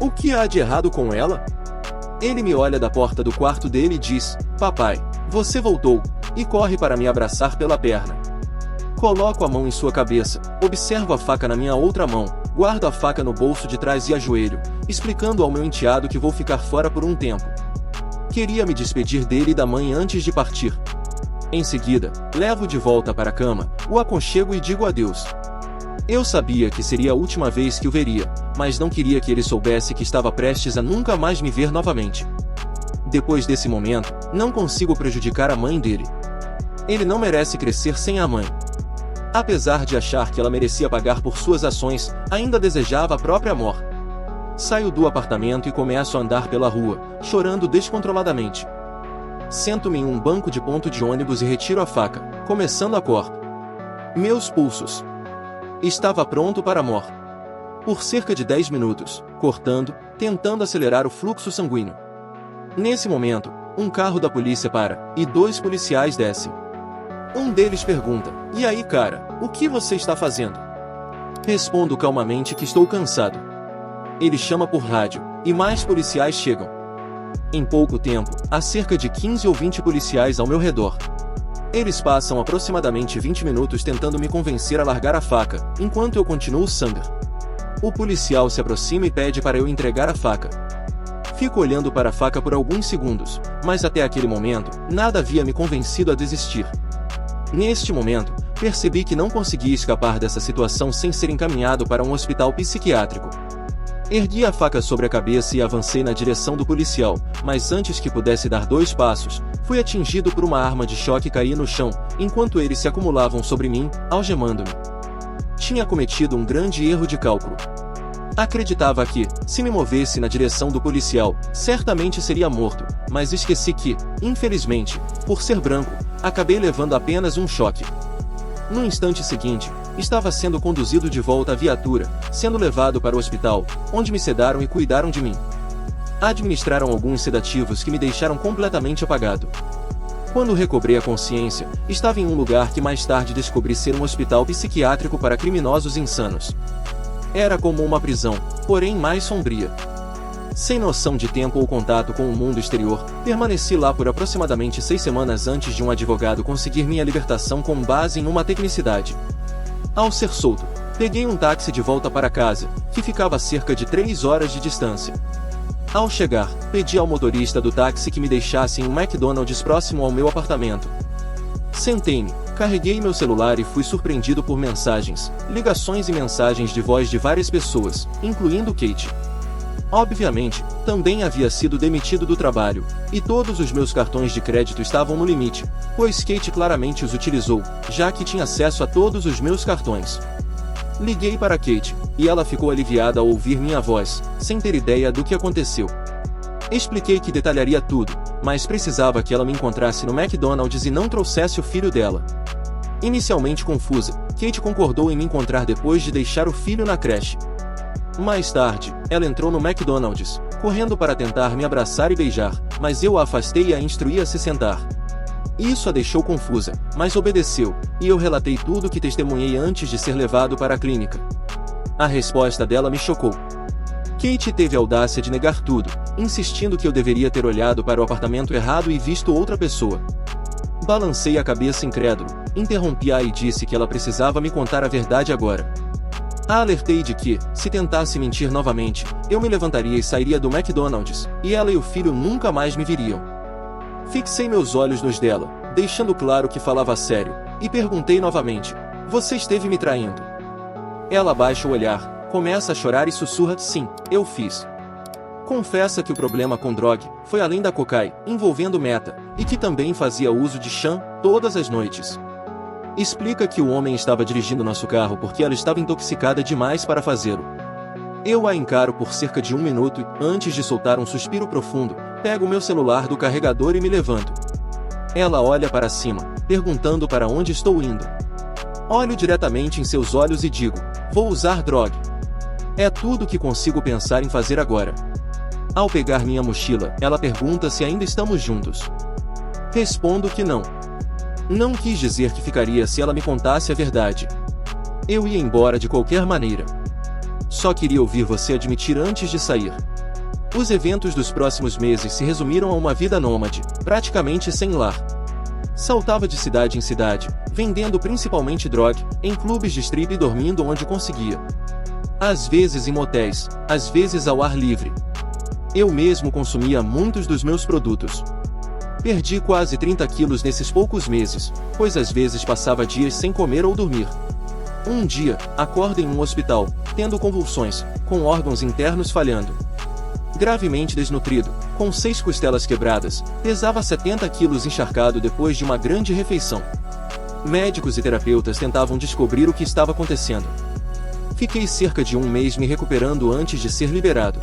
O que há de errado com ela? Ele me olha da porta do quarto dele e diz: "Papai, você voltou", e corre para me abraçar pela perna. Coloco a mão em sua cabeça, observo a faca na minha outra mão, guardo a faca no bolso de trás e ajoelho, explicando ao meu enteado que vou ficar fora por um tempo. Queria me despedir dele e da mãe antes de partir. Em seguida, levo de volta para a cama, o aconchego e digo adeus. Eu sabia que seria a última vez que o veria, mas não queria que ele soubesse que estava prestes a nunca mais me ver novamente. Depois desse momento, não consigo prejudicar a mãe dele. Ele não merece crescer sem a mãe. Apesar de achar que ela merecia pagar por suas ações, ainda desejava a própria morte. Saio do apartamento e começo a andar pela rua, chorando descontroladamente. Sento-me em um banco de ponto de ônibus e retiro a faca, começando a cortar meus pulsos. Estava pronto para a morte. Por cerca de 10 minutos, cortando, tentando acelerar o fluxo sanguíneo. Nesse momento, um carro da polícia para, e dois policiais descem. Um deles pergunta: "E aí, cara, o que você está fazendo?" Respondo calmamente que estou cansado. Ele chama por rádio, e mais policiais chegam. Em pouco tempo, há cerca de 15 ou 20 policiais ao meu redor. Eles passam aproximadamente 20 minutos tentando me convencer a largar a faca, enquanto eu continuo sangrando. O policial se aproxima e pede para eu entregar a faca. Fico olhando para a faca por alguns segundos, mas até aquele momento, nada havia me convencido a desistir. Neste momento, percebi que não conseguia escapar dessa situação sem ser encaminhado para um hospital psiquiátrico. Ergui a faca sobre a cabeça e avancei na direção do policial, mas antes que pudesse dar 2 passos, fui atingido por uma arma de choque e caí no chão, enquanto eles se acumulavam sobre mim, algemando-me. Tinha cometido um grande erro de cálculo. Acreditava que, se me movesse na direção do policial, certamente seria morto, mas esqueci que, infelizmente, por ser branco, acabei levando apenas um choque. No instante seguinte, estava sendo conduzido de volta à viatura, sendo levado para o hospital, onde me sedaram e cuidaram de mim. Administraram alguns sedativos que me deixaram completamente apagado. Quando recobrei a consciência, estava em um lugar que mais tarde descobri ser um hospital psiquiátrico para criminosos insanos. Era como uma prisão, porém mais sombria. Sem noção de tempo ou contato com o mundo exterior, permaneci lá por aproximadamente 6 semanas antes de um advogado conseguir minha libertação com base em uma tecnicidade. Ao ser solto, Peguei um táxi de volta para casa, que ficava a cerca de 3 horas de distância. Ao chegar, pedi ao motorista do táxi que me deixasse em um McDonald's próximo ao meu apartamento. Sentei-me, carreguei meu celular e fui surpreendido por mensagens, ligações e mensagens de voz de várias pessoas, incluindo Kate. Obviamente, também havia sido demitido do trabalho, e todos os meus cartões de crédito estavam no limite, pois Kate claramente os utilizou, já que tinha acesso a todos os meus cartões. Liguei para Kate, e ela ficou aliviada ao ouvir minha voz, sem ter ideia do que aconteceu. Expliquei que detalharia tudo, mas precisava que ela me encontrasse no McDonald's e não trouxesse o filho dela. Inicialmente confusa, Kate concordou em me encontrar depois de deixar o filho na creche. Mais tarde, ela entrou no McDonald's, correndo para tentar me abraçar e beijar, mas eu a afastei e a instruí a se sentar. Isso a deixou confusa, mas obedeceu, e eu relatei tudo o que testemunhei antes de ser levado para a clínica. A resposta dela me chocou. Kate teve a audácia de negar tudo, insistindo que eu deveria ter olhado para o apartamento errado e visto outra pessoa. Balancei a cabeça incrédulo, interrompi-a e disse que ela precisava me contar a verdade agora. A alertei de que, se tentasse mentir novamente, eu me levantaria e sairia do McDonald's, e ela e o filho nunca mais me viriam. Fixei meus olhos nos dela, deixando claro que falava a sério, e perguntei novamente: "Você esteve me traindo?" Ela abaixa o olhar, começa a chorar e sussurra: "Sim, eu fiz." Confessa que o problema com Drog foi além da cocaína, envolvendo Meta, e que também fazia uso de Sean todas as noites. Explica que o homem estava dirigindo nosso carro porque ela estava intoxicada demais para fazê-lo. Eu a encaro por cerca de 1 minuto e, antes de soltar um suspiro profundo, pego meu celular do carregador e me levanto. Ela olha para cima, perguntando para onde estou indo. Olho diretamente em seus olhos e digo: "Vou usar Drog." É tudo que consigo pensar em fazer agora. Ao pegar minha mochila, ela pergunta se ainda estamos juntos. Respondo que não. Não quis dizer que ficaria se ela me contasse a verdade. Eu ia embora de qualquer maneira. Só queria ouvir você admitir antes de sair. Os eventos dos próximos meses se resumiram a uma vida nômade, praticamente sem lar. Saltava de cidade em cidade, vendendo principalmente droga, em clubes de strip e dormindo onde conseguia. Às vezes em motéis, às vezes ao ar livre. Eu mesmo consumia muitos dos meus produtos. Perdi quase 30 quilos nesses poucos meses, pois às vezes passava dias sem comer ou dormir. Um dia, acordo em um hospital, tendo convulsões, com órgãos internos falhando. Gravemente desnutrido, com 6 costelas quebradas, pesava 70 quilos encharcado depois de uma grande refeição. Médicos e terapeutas tentavam descobrir o que estava acontecendo. Fiquei cerca de 1 mês me recuperando antes de ser liberado.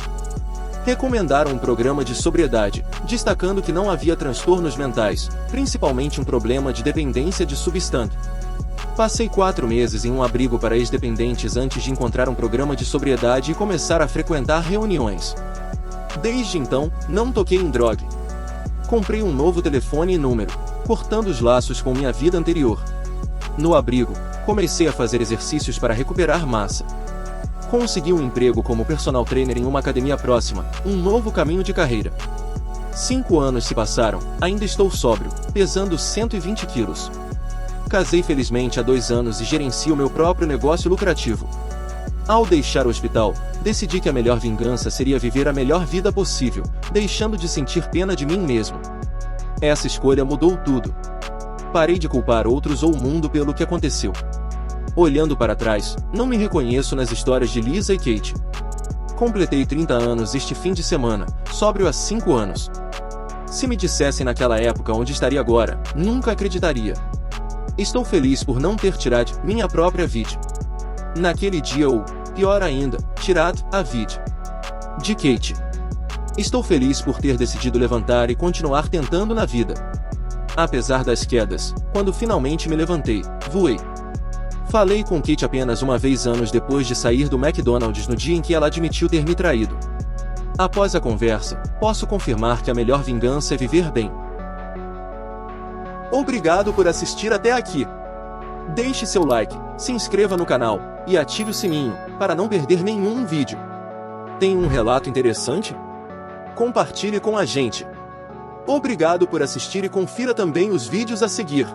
Recomendaram um programa de sobriedade, destacando que não havia transtornos mentais, principalmente um problema de dependência de substância. Passei 4 meses em um abrigo para ex-dependentes antes de encontrar um programa de sobriedade e começar a frequentar reuniões. Desde então, não toquei em droga. Comprei um novo telefone e número, cortando os laços com minha vida anterior. No abrigo, comecei a fazer exercícios para recuperar massa. Consegui um emprego como personal trainer em uma academia próxima, um novo caminho de carreira. 5 anos se passaram, ainda estou sóbrio, pesando 120 quilos. Casei felizmente há 2 anos e gerencio meu próprio negócio lucrativo. Ao deixar o hospital, decidi que a melhor vingança seria viver a melhor vida possível, deixando de sentir pena de mim mesmo. Essa escolha mudou tudo. Parei de culpar outros ou o mundo pelo que aconteceu. Olhando para trás, não me reconheço nas histórias de Lisa e Kate. Completei 30 anos este fim de semana, sóbrio há 5 anos. Se me dissessem naquela época onde estaria agora, nunca acreditaria. Estou feliz por não ter tirado minha própria vida. Naquele dia ou, pior ainda, tirado a vida de Kate. Estou feliz por ter decidido levantar e continuar tentando na vida. Apesar das quedas, quando finalmente me levantei, voei. Falei com Kate apenas uma vez anos depois de sair do McDonald's no dia em que ela admitiu ter me traído. Após a conversa, posso confirmar que a melhor vingança é viver bem. Obrigado por assistir até aqui. Deixe seu like, se inscreva no canal, e ative o sininho, para não perder nenhum vídeo. Tem um relato interessante? Compartilhe com a gente. Obrigado por assistir e confira também os vídeos a seguir.